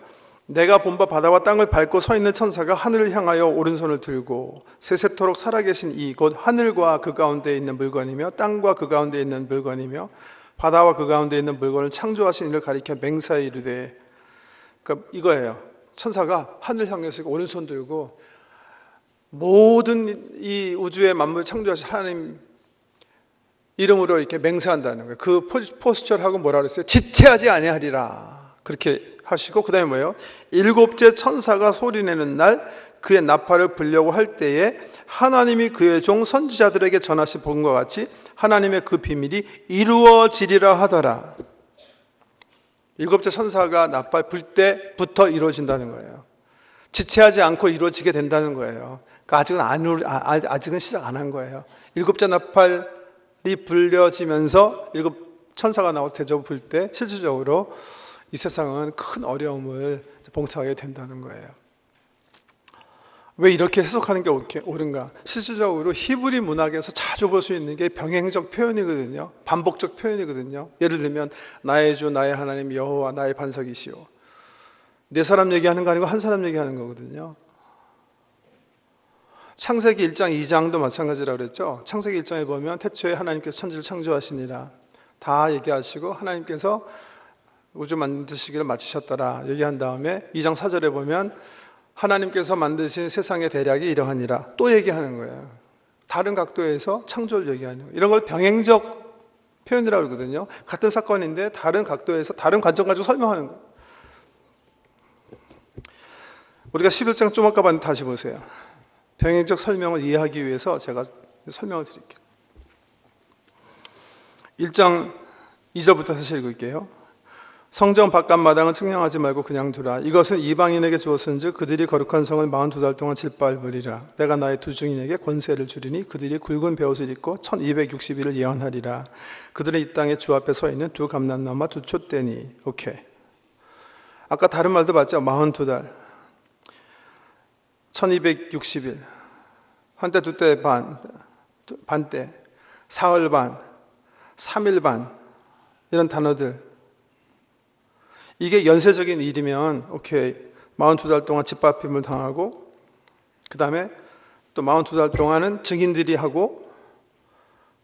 내가 본 바 바다와 땅을 밟고 서 있는 천사가 하늘을 향하여 오른손을 들고 세세토록 살아계신 이 곧 하늘과 그 가운데 있는 물건이며 땅과 그 가운데 있는 물건이며 바다와 그 가운데 있는 물건을 창조하신 이를 가리켜 맹세하여 이르되, 그러니까 이거예요. 천사가 하늘 향해서 오른손 들고 모든 이 우주의 만물 창조하신 하나님 이름으로 이렇게 맹세한다는 거예요. 그 포스처를 하고 뭐라 그랬어요? 지체하지 아니하리라. 그렇게 하시고, 그 다음에 뭐예요? 일곱째 천사가 소리내는 날 그의 나팔을 불려고 할 때에 하나님이 그의 종 선지자들에게 전하신 복음과 같이 하나님의 그 비밀이 이루어지리라 하더라. 일곱째 천사가 나팔 불 때부터 이루어진다는 거예요. 지체하지 않고 이루어지게 된다는 거예요. 그러니까 아직은 시작 안 한 거예요. 일곱째 나팔이 불려지면서 일곱 천사가 나와서 대접을 불 때 실질적으로 이 세상은 큰 어려움을 봉착하게 된다는 거예요. 왜 이렇게 해석하는 게 옳은가? 실질적으로 히브리 문학에서 자주 볼 수 있는 게 병행적 표현이거든요. 반복적 표현이거든요. 예를 들면 나의 주 나의 하나님 여호와 나의 반석이시오. 네 사람 얘기하는 거 아니고 한 사람 얘기하는 거거든요. 창세기 1장 2장도 마찬가지라고 그랬죠. 창세기 1장에 보면 태초에 하나님께서 천지를 창조하시니라 다 얘기하시고 하나님께서 우주 만드시기를 마치셨더라 얘기한 다음에 2장 4절에 보면 하나님께서 만드신 세상의 대략이 이러하니라 또 얘기하는 거예요. 다른 각도에서 창조를 얘기하는 거예요. 이런 걸 병행적 표현이라고 그러거든요. 같은 사건인데 다른 각도에서 다른 관점 가지고 설명하는 거예요. 우리가 11장 좀 아까 봤는데 다시 보세요. 병행적 설명을 이해하기 위해서 제가 설명을 드릴게요. 1장 2절부터 다시 읽을게요. 성전 바깥마당은 측량하지 말고 그냥 두라. 이것은 이방인에게 주었은즉 그들이 거룩한 성을 42달 동안 짓밟으리라. 내가 나의 두 증인에게 권세를 주리니 그들이 굵은 베옷을 입고 1260일을 예언하리라. 그들은 이 땅에 주 앞에 서 있는 두 감람나무와 두 촛대니. 오케이. 아까 다른 말도 봤죠? 42달 1260일 한때 두때 반때 사흘 반 3일 반 이런 단어들, 이게 연쇄적인 일이면 오케이 42달 동안 짓밟힘을 당하고 그 다음에 또 42달 동안은 증인들이 하고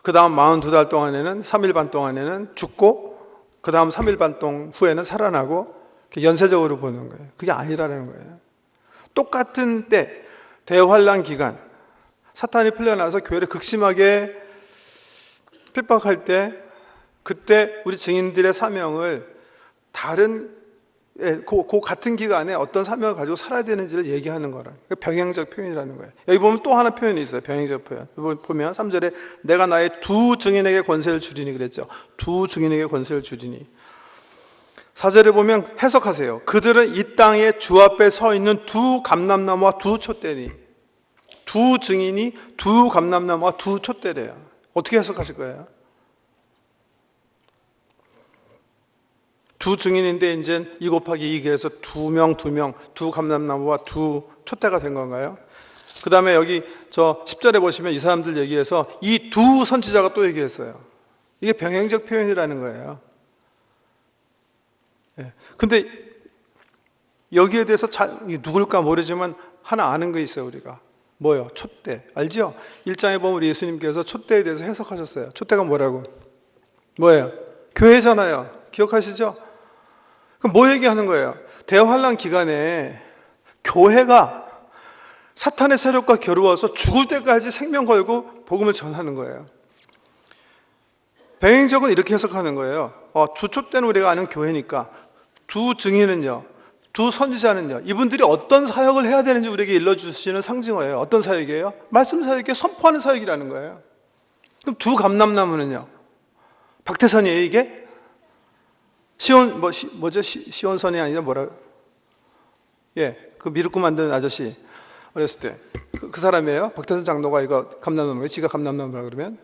그 다음 42달 동안에는 3일 반 동안에는 죽고 그 다음 3일 반 동안 후에는 살아나고 연쇄적으로 보는 거예요. 그게 아니라는 거예요. 똑같은 때, 대환란 기간, 사탄이 풀려나서 교회를 극심하게 핍박할 때, 그때 우리 증인들의 사명을 다른 그 같은 기간에 어떤 사명을 가지고 살아야 되는지를 얘기하는 거라. 병행적 표현이라는 거예요. 여기 보면 또 하나 표현이 있어요. 병행적 표현. 보면 3절에 내가 나의 두 증인에게 권세를 주리니 그랬죠. 두 증인에게 권세를 주리니. 4절에 보면 해석하세요. 그들은 이 땅에 주 앞에 서 있는 두 감람나무와 두 촛대니. 두 증인이 두 감람나무와 두 촛대래요. 어떻게 해석하실 거예요? 두 증인인데 이제 2 곱하기 2 그래서 두 명, 두 감람나무와 두 촛대가 된 건가요? 그 다음에 여기 저 10절에 보시면 이 사람들 얘기해서 이 두 선지자가 또 얘기했어요. 이게 병행적 표현이라는 거예요. 근데 여기에 대해서 누굴까 모르지만 하나 아는 거 있어요, 우리가. 뭐요? 촛대. 알죠? 1장에 보면 우리 예수님께서 촛대에 대해서 해석하셨어요. 촛대가 뭐라고? 뭐예요? 교회잖아요. 기억하시죠? 그럼 뭐 얘기하는 거예요? 대환란 기간에 교회가 사탄의 세력과 겨루어서 죽을 때까지 생명 걸고 복음을 전하는 거예요. 병행적은 이렇게 해석하는 거예요. 두 촛대는 우리가 아는 교회니까 두 증인은요, 두 선지자는요, 이분들이 어떤 사역을 해야 되는지 우리에게 일러주시는 상징어예요. 어떤 사역이에요? 말씀 사역에 선포하는 사역이라는 거예요. 그럼 두 감람나무는요, 박태선이에요 이게? 시온선이 아니라 뭐라? 그 미륵국 만드는 아저씨 어렸을 때 그 사람이에요? 박태선 장로가 이거 감람나무예요? 지가 감람나무라 그러면?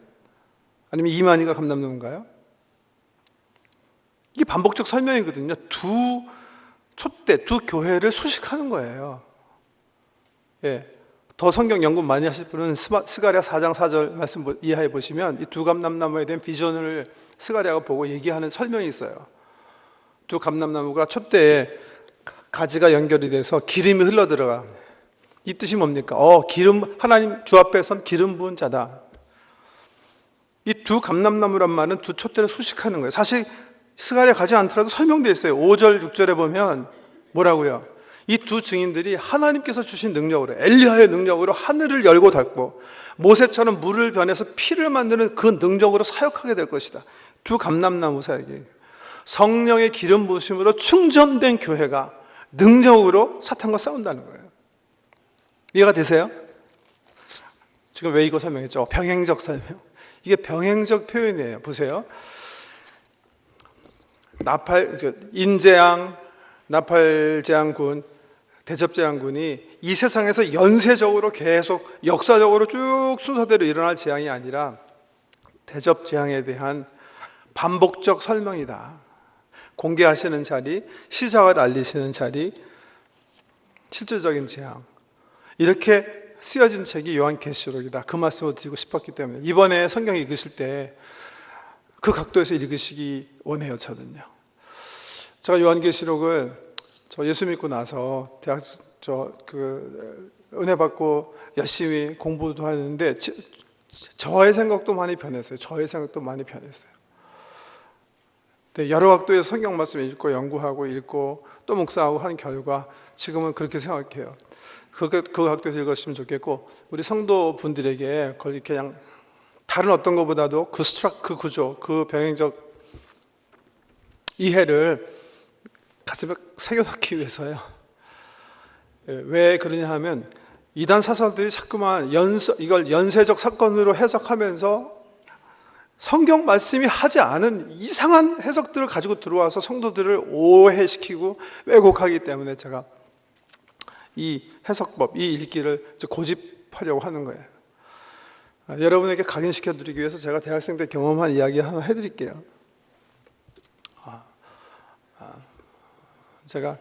아니면 이만희가 감람나무인가요? 이게 반복적 설명이거든요. 두 촛대, 두 교회를 수식하는 거예요. 더 성경 연구 많이 하실 분은 스가랴 4장 4절 말씀 이해해 보시면 이 두 감람나무에 대한 비전을 스가랴가 보고 얘기하는 설명이 있어요. 두 감람나무가 촛대에 가지가 연결이 돼서 기름이 흘러 들어가. 이 뜻이 뭡니까? 기름, 하나님 주 앞에 선 기름 부은 자다. 이 두 감람나무란 말은 두 촛대를 수식하는 거예요. 사실 스가랴 가지 않더라도 설명되어 있어요. 5절, 6절에 보면 뭐라고요? 이 두 증인들이 하나님께서 주신 능력으로, 엘리야의 능력으로 하늘을 열고 닫고 모세처럼 물을 변해서 피를 만드는 그 능력으로 사역하게 될 것이다. 두 감람나무 사역이에요. 성령의 기름 부으심으로 충전된 교회가 능력으로 사탄과 싸운다는 거예요. 이해가 되세요? 지금 왜 이거 설명했죠? 병행적 설명. 이게 병행적 표현이에요. 보세요. 인재양, 나팔재앙군, 대접재앙군이 이 세상에서 연쇄적으로 계속 역사적으로 쭉 순서대로 일어날 재앙이 아니라 대접재앙에 대한 반복적 설명이다. 공개하시는 자리, 시작을 알리시는 자리, 실질적인 재앙. 이렇게 쓰여진 책이 요한계시록이다. 그 말씀을 드리고 싶었기 때문에 이번에 성경 읽으실 때 그 각도에서 읽으시기 원해요, 저는요. 제가 요한계시록을 예수 믿고 나서 은혜 받고 열심히 공부도 하는데 저의 생각도 많이 변했어요. 여러 각도에서 성경 말씀 읽고 연구하고 읽고 또 묵상하고 한 결과 지금은 그렇게 생각해요. 그 각도에서 읽었으면 좋겠고 우리 성도분들에게 그걸 이렇게 그냥 다른 어떤 것보다도 그 구조, 그 병행적 이해를 가슴에 새겨넣기 위해서요. 왜 그러냐 하면 이단 사설들이 자꾸만 이걸 연쇄적 사건으로 해석하면서 성경 말씀이 하지 않은 이상한 해석들을 가지고 들어와서 성도들을 오해시키고 왜곡하기 때문에 제가 이 해석법, 이 읽기를 고집하려고 하는 거예요. 여러분에게 각인시켜 드리기 위해서 제가 대학생 때 경험한 이야기 하나 해드릴게요. 제가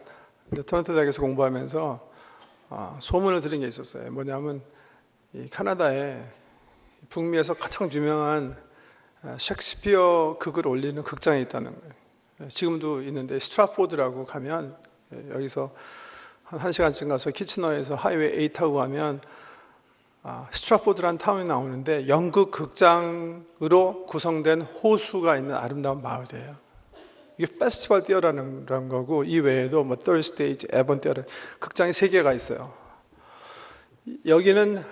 토론토 대학에서 공부하면서 소문을 들은 게 있었어요. 뭐냐면 이 카나다에 북미에서 가장 유명한 셰익스피어 극을 올리는 극장이 있다는 거예요. 지금도 있는데 스트라포드라고 가면 여기서 한 1시간쯤 가서 키치너에서 하이웨이 8 타고 가면 스트라포드라는 타운이 나오는데 영국 극장으로 구성된 호수가 있는 아름다운 마을이에요. 이게 페스티벌 띠어라는 거고, 이 외에도 뭐 third stage, 에번 띠어라 극장이 3개가 있어요. 여기는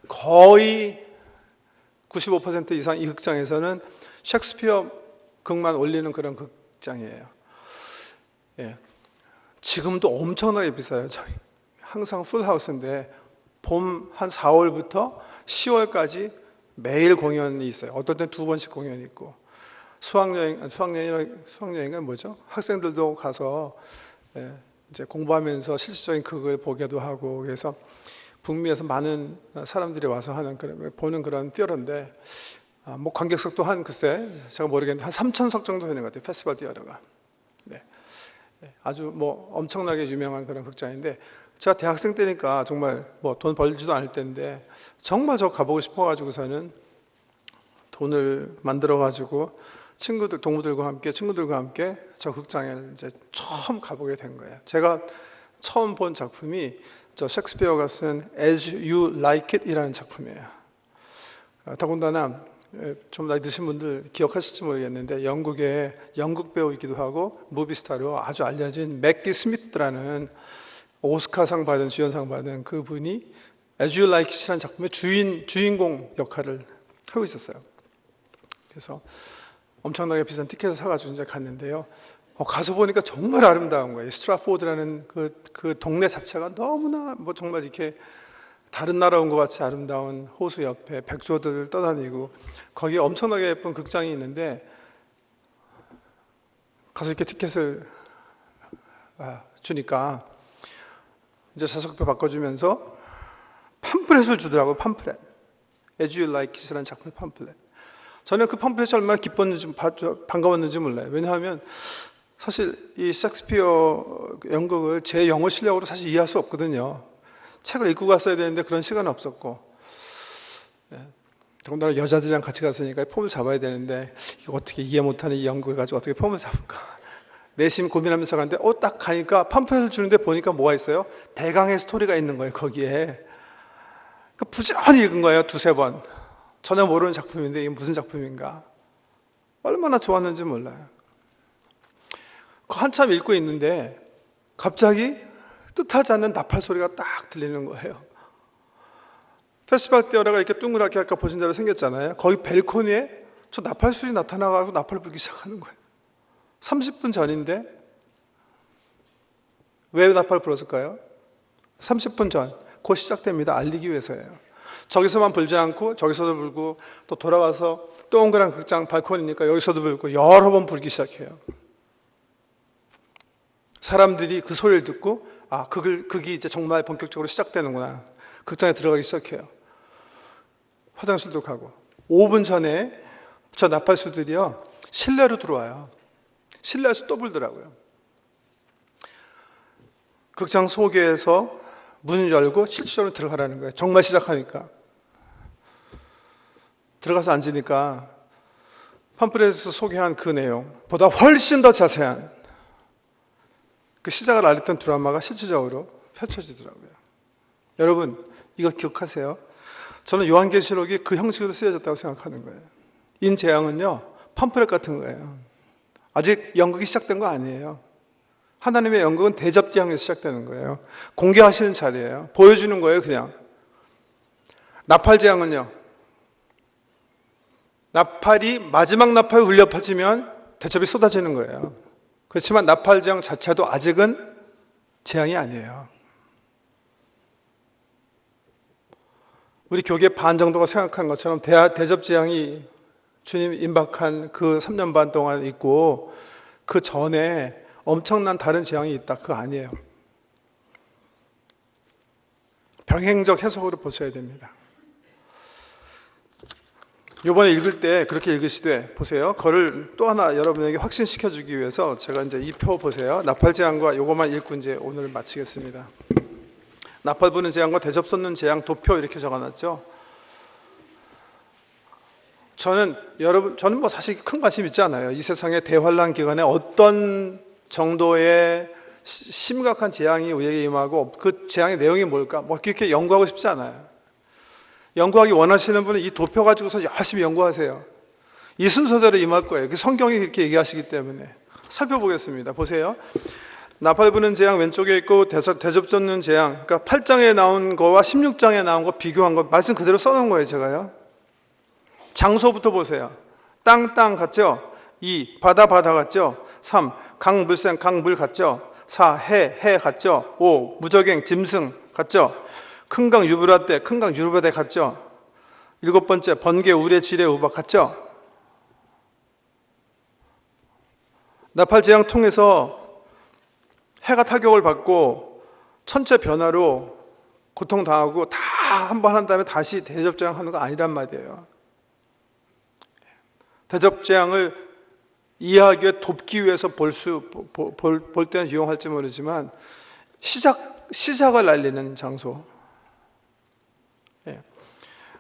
거의 95% 이상 이 극장에서는 셰익스피어 극만 올리는 그런 극장이에요. 예. 지금도 엄청나게 비싸요. 항상 풀하우스인데 봄 한 4월부터 10월까지 매일 공연이 있어요. 어떤 때는 2번씩 공연이 있고, 수학여행은 뭐죠? 학생들도 가서 이제 공부하면서 실질적인 극을 보기도 하고, 그래서 북미에서 많은 사람들이 와서 하는 보는 그런 띠어러인데, 뭐 관객석도 글쎄 제가 모르겠는데 한 3,000석 정도 되는 것 같아요. 페스티벌 띠어러가. 네. 아주 뭐 엄청나게 유명한 그런 극장인데, 제가 대학생 때니까 정말 뭐 돈 벌지도 않을 때인데 정말 저 가보고 싶어가지고서는 돈을 만들어가지고 친구들과 함께 저 극장에 이제 처음 가보게 된 거예요. 제가 처음 본 작품이 저 셰익스피어가 쓴 As You Like It 이라는 작품이에요. 더군다나 좀 나이 드신 분들 기억하실지 모르겠는데, 영국 배우이기도 하고 무비스타로 아주 알려진 맥기 스미스라는 오스카상 받은, 주연상 받은 그분이 As You Like It이라는 작품의 주인공 역할을 하고 있었어요. 그래서 엄청나게 비싼 티켓을 사가지고 이제 갔는데요. 가서 보니까 정말 아름다운 거예요. 스트라포드라는 그 동네 자체가 너무나 뭐 정말 이렇게 다른 나라 온 것 같이 아름다운 호수 옆에 백조들 떠다니고, 거기에 엄청나게 예쁜 극장이 있는데, 가서 이렇게 티켓을 주니까 이제 좌석표 바꿔주면서 팜플렛을 주더라고요. 팜플렛. As You Like It이라는 작품의 팜플렛. 저는 그 팜플렛이 얼마나 기뻤는지, 반가웠는지 몰라요. 왜냐하면 사실 이 셰익스피어 연극을 제 영어 실력으로 사실 이해할 수 없거든요. 책을 읽고 갔어야 되는데 그런 시간은 없었고, 더군다나 여자들이랑 같이 갔으니까 폼을 잡아야 되는데, 이거 어떻게 이해 못하는 이 연극을 가지고 어떻게 폼을 잡을까 내심 고민하면서 갔는데, 딱 가니까 팜플렛을 주는데 보니까 뭐가 있어요? 대강의 스토리가 있는 거예요. 거기에 부지런히 읽은 거예요. 2-3번. 전혀 모르는 작품인데 이게 무슨 작품인가, 얼마나 좋았는지 몰라요. 한참 읽고 있는데 갑자기 뜻하지 않는 나팔 소리가 딱 들리는 거예요. 페스티벌 띠어러가 이렇게 둥그랗게 아까 보신 대로 생겼잖아요. 거기 벨코니에 저 나팔 소리 나타나가지고 나팔을 불기 시작하는 거예요. 30분 전인데 왜 나팔을 불었을까요? 30분 전, 곧 시작됩니다. 알리기 위해서예요. 저기서만 불지 않고 저기서도 불고, 또 돌아와서 동그란 극장 발코니니까 여기서도 불고 여러 번 불기 시작해요. 사람들이 그 소리를 듣고 극이 이제 정말 본격적으로 시작되는구나, 극장에 들어가기 시작해요. 화장실도 가고. 5분 전에 저 나팔수들이요 실내로 들어와요. 실내에서 또 불더라고요. 극장 소개에서 문을 열고 실질적으로 들어가라는 거예요. 정말 시작하니까. 들어가서 앉으니까 팜플렛에서 소개한 그 내용보다 훨씬 더 자세한 그 시작을 알렸던 드라마가 실질적으로 펼쳐지더라고요. 여러분, 이거 기억하세요. 저는 요한계시록이 그 형식으로 쓰여졌다고 생각하는 거예요. 인재앙은요 팜플렛 같은 거예요. 아직 연극이 시작된 거 아니에요. 하나님의 연극은 대접재앙에서 시작되는 거예요. 공개하시는 자리예요. 보여주는 거예요. 그냥. 나팔재앙은요, 나팔이 마지막 나팔이 울려 퍼지면 대접이 쏟아지는 거예요. 그렇지만 나팔재앙 자체도 아직은 재앙이 아니에요. 우리 교계 반 정도가 생각한 것처럼 대접재앙이 주님 임박한 그 3년 반 동안 있고, 그 전에 엄청난 다른 재앙이 있다, 그거 아니에요. 병행적 해석으로 보셔야 됩니다. 이번에 읽을 때 그렇게 읽으시되, 보세요. 그거를 또 하나 여러분에게 확신시켜 주기 위해서 제가 이제 이 표 보세요. 나팔 재앙과 요것만 읽고 이제 오늘 마치겠습니다. 나팔 부는 재앙과 대접 쏟는 재앙 도표 이렇게 적어놨죠. 저는 뭐 사실 큰 관심 있지 않아요. 이 세상의 대환란 기간에 어떤 정도의 심각한 재앙이 우리에게 임하고 그 재앙의 내용이 뭘까, 뭐 그렇게 연구하고 싶지 않아요. 연구하기 원하시는 분은 이 도표 가지고서 열심히 연구하세요. 이 순서대로 임할 거예요. 성경이 그렇게 얘기하시기 때문에. 살펴보겠습니다. 보세요. 나팔 부는 재앙 왼쪽에 있고 대접젓는 재앙, 그러니까 8장에 나온 거와 16장에 나온 거 비교한 거 말씀 그대로 써놓은 거예요. 제가요. 장소부터 보세요. 땅 같죠? 2. 바다 같죠? 3. 강물생 강물 같죠? 4. 해 같죠? 5. 무적행 짐승 같죠? 큰강 유브라데 같죠? 7번째 번개 우레 지레 우박 같죠? 나팔 재앙 통해서 해가 타격을 받고 천체 변화로 고통당하고 다 한 번 한 다음에 다시 대접재앙하는 거 아니란 말이에요. 대접재앙을 이해하기 위해 돕기 위해서 볼 때는 유용할지 모르지만 시작을 알리는 장소.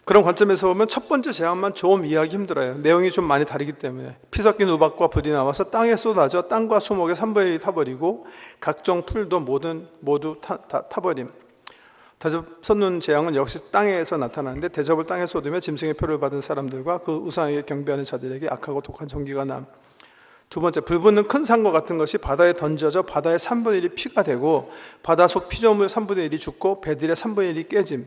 그런 관점에서 보면 첫 번째 재앙만 좀 이해하기 힘들어요. 내용이 좀 많이 다르기 때문에. 피 섞인 우박과 불이 나와서 땅에 쏟아져 땅과 수목의 3분의 1이 타버리고 각종 풀도 모두 타버림. 대접 쏟는 재앙은 역시 땅에서 나타나는데 대접을 땅에 쏟으며 짐승의 표를 받은 사람들과 그 우상에게 경배하는 자들에게 악하고 독한 전기가 남. 두 번째, 불붙는 큰 산과 같은 것이 바다에 던져져 바다의 3분의 1이 피가 되고 바다 속 피조물 3분의 1이 죽고 배들의 3분의 1이 깨짐.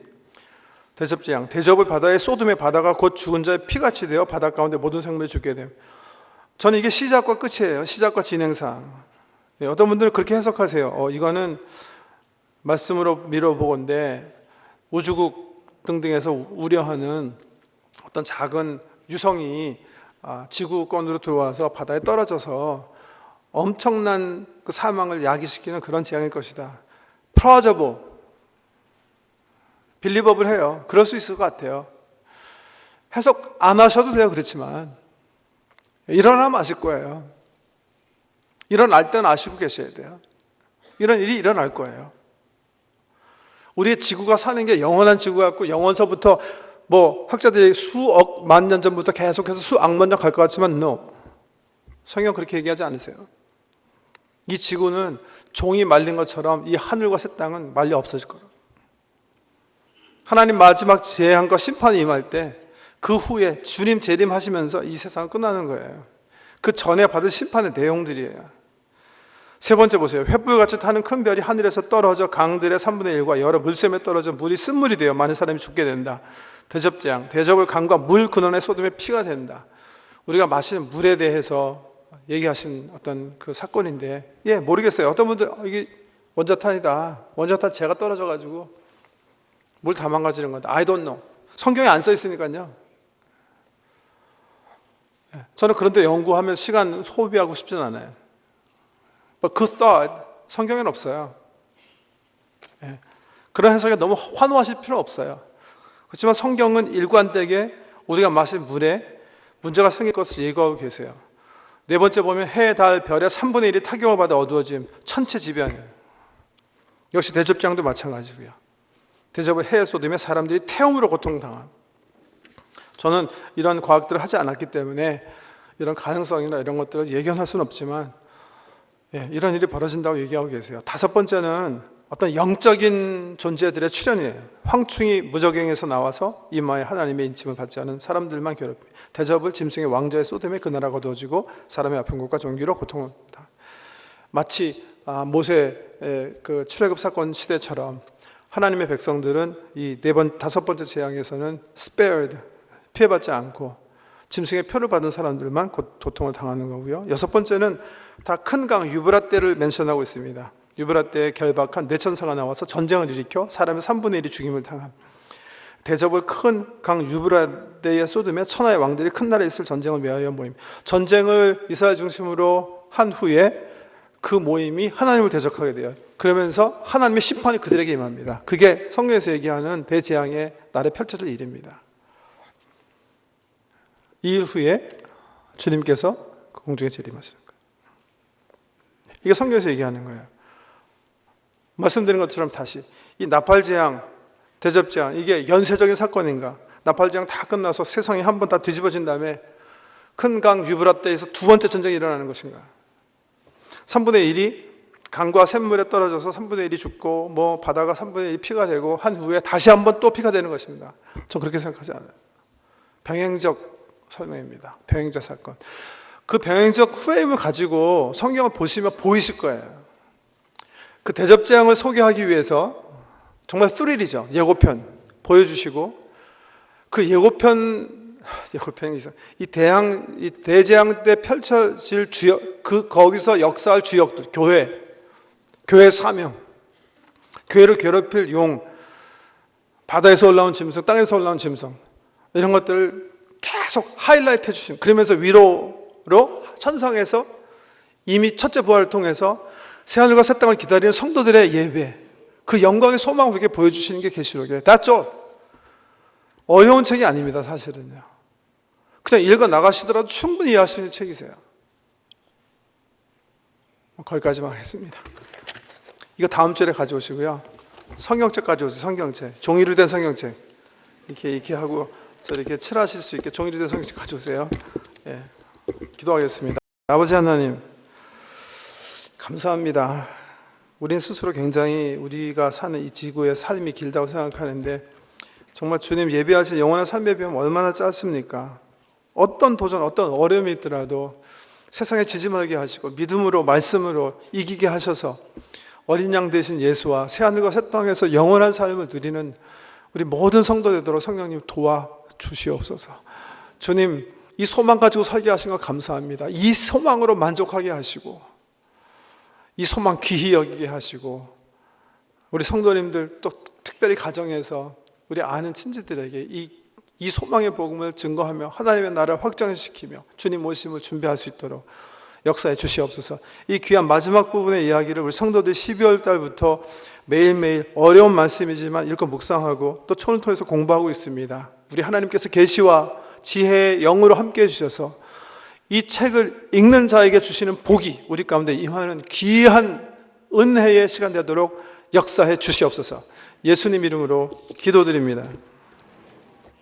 대접재앙, 대접을 바다에 쏟음에 바다가 곧 죽은 자의 피같이 되어 바다 가운데 모든 생물이 죽게 됨. 저는 이게 시작과 끝이에요. 시작과 진행상. 어떤 분들은 그렇게 해석하세요. 이거는 말씀으로 미뤄보건대 우주국 등등에서 우려하는 어떤 작은 유성이 지구권으로 들어와서 바다에 떨어져서 엄청난 그 사망을 야기시키는 그런 재앙일 것이다. plausible, 빌리버블 해요. 그럴 수 있을 것 같아요. 해석 안 하셔도 돼요. 그렇지만 일어나면 아실 거예요. 일어날 때는 아시고 계셔야 돼요. 이런 일이 일어날 거예요. 우리의 지구가 사는 게 영원한 지구 같고 영원서부터 학자들이 수억 만 년 전부터 계속해서 수억만 년 갈 것 같지만 no. 성경 그렇게 얘기하지 않으세요. 이 지구는 종이 말린 것처럼 이 하늘과 새 땅은 말려 없어질 거예요. 하나님 마지막 재앙과 심판이 임할 때 그 후에 주님 재림하시면서 이 세상은 끝나는 거예요. 그 전에 받은 심판의 내용들이에요. 세 번째 보세요. 횃불같이 타는 큰 별이 하늘에서 떨어져 강들의 3분의 1과 여러 물샘에 떨어져 물이 쓴물이 되어 많은 사람이 죽게 된다. 대접재앙, 대접을 강과 물 근원에 쏟으며 피가 된다. 우리가 마시는 물에 대해서 얘기하신 어떤 그 사건인데, 모르겠어요. 어떤 분들 이게 원자탄이다. 원자탄 재가 떨어져가지고 물 다 망가지는 건데, I don't know. 성경에 안 써 있으니까요. 저는 그런데 연구하면 시간 소비하고 싶진 않아요. 그 thought 성경에는 없어요. 그런 해석에 너무 환호하실 필요 없어요. 그렇지만 성경은 일관되게 우리가 마실 물에 문제가 생길 것을 예고하고 계세요. 네 번째 보면 해, 달, 별의 3분의 1이 타격을 받아 어두워짐, 천체지변이에요. 역시 대접재앙도 마찬가지고요. 대접을 해에 쏟으며 사람들이 태움으로 고통당한. 저는 이런 과학들을 하지 않았기 때문에 이런 가능성이나 이런 것들을 예견할 수는 없지만 이런 일이 벌어진다고 얘기하고 계세요. 다섯 번째는 어떤 영적인 존재들의 출현이에요. 황충이 무적행에서 나와서 이마에 하나님의 인침을 받지 않은 사람들만 괴롭히 대접을 짐승의 왕자의 쏟음에 그 나라가 어두워지고 사람의 아픈 곳과 종기로 고통을 받다. 마치 모세의 그 출애굽 사건 시대처럼 하나님의 백성들은 이 다섯 번째 재앙에서는 spared, 피해받지 않고 짐승의 표를 받은 사람들만 고통을 당하는 거고요. 여섯 번째는 다 큰 강 유브라데를 멘션하고 있습니다. 유브라데에 결박한 뇌천사가 나와서 전쟁을 일으켜 사람의 3분의 1이 죽임을 당한. 대접을 큰 강 유브라데에 쏟으며 천하의 왕들이 큰 나라에 있을 전쟁을 위하여 모임. 전쟁을 이스라엘 중심으로 한 후에 그 모임이 하나님을 대적하게 돼요. 그러면서 하나님의 심판이 그들에게 임합니다. 그게 성경에서 얘기하는 대재앙의 날에 펼쳐질 일입니다. 이 일 후에 주님께서 공중에 재림하시는 거예요. 이게 성경에서 얘기하는 거예요. 말씀드린 것처럼 다시 이 나팔재앙, 대접재앙 이게 연쇄적인 사건인가? 나팔재앙 다 끝나서 세상이 한 번 다 뒤집어진 다음에 큰 강 유브라데에서 두 번째 전쟁이 일어나는 것인가? 3분의 1이 강과 샘물에 떨어져서 3분의 1이 죽고 바다가 3분의 1이 피가 되고 한 후에 다시 한 번 또 피가 되는 것입니다. 전 그렇게 생각하지 않아요. 병행적 설명입니다. 병행적 사건. 그 병행적 프레임을 가지고 성경을 보시면 보이실 거예요. 그 대접재앙을 소개하기 위해서 정말 스릴이죠. 예고편 보여주시고, 그 예고편이 있어요. 이 대재앙 때 펼쳐질 주역, 거기서 역사할 주역들, 교회 사명, 교회를 괴롭힐 용, 바다에서 올라온 짐승, 땅에서 올라온 짐승, 이런 것들을 계속 하이라이트 해주시는, 그러면서 위로로 천상에서 이미 첫째 부활을 통해서 새하늘과 새 땅을 기다리는 성도들의 예배, 그 영광의 소망을 그렇게 보여주시는 게 계시록이에요. 맞죠? 어려운 책이 아닙니다, 사실은요. 그냥 읽어 나가시더라도 충분히 이해할 수 있는 책이세요. 거기까지만 하겠습니다. 이거 다음 주에 가져오시고요. 성경책 가져오세요. 성경책, 종이로 된 성경책 이렇게 하고 이렇게 칠하실 수 있게 종이로 된 성경책 가져오세요. 예, 기도하겠습니다. 아버지 하나님, 감사합니다. 우린 스스로 굉장히 우리가 사는 이 지구의 삶이 길다고 생각하는데, 정말 주님 예비하신 영원한 삶의 비용 얼마나 짧습니까? 어떤 도전, 어떤 어려움이 있더라도 세상에 지지 말게 하시고 믿음으로, 말씀으로 이기게 하셔서 어린 양 되신 예수와 새하늘과 새 땅에서 영원한 삶을 누리는 우리 모든 성도 되도록 성령님 도와주시옵소서. 주님, 이 소망 가지고 살게 하신 거 감사합니다. 이 소망으로 만족하게 하시고, 이 소망 귀히 여기게 하시고, 우리 성도님들 또 특별히 가정에서 우리 아는 친지들에게 이 소망의 복음을 증거하며 하나님의 나라를 확장시키며 주님 오심을 준비할 수 있도록 역사해 주시옵소서. 이 귀한 마지막 부분의 이야기를 우리 성도들 12월 달부터 매일매일 어려운 말씀이지만 읽고 묵상하고 또 촌을 통해서 공부하고 있습니다. 우리 하나님께서 계시와 지혜의 영으로 함께해 주셔서 이 책을 읽는 자에게 주시는 복이 우리 가운데 임하는 귀한 은혜의 시간 되도록 역사해 주시옵소서. 예수님 이름으로 기도드립니다.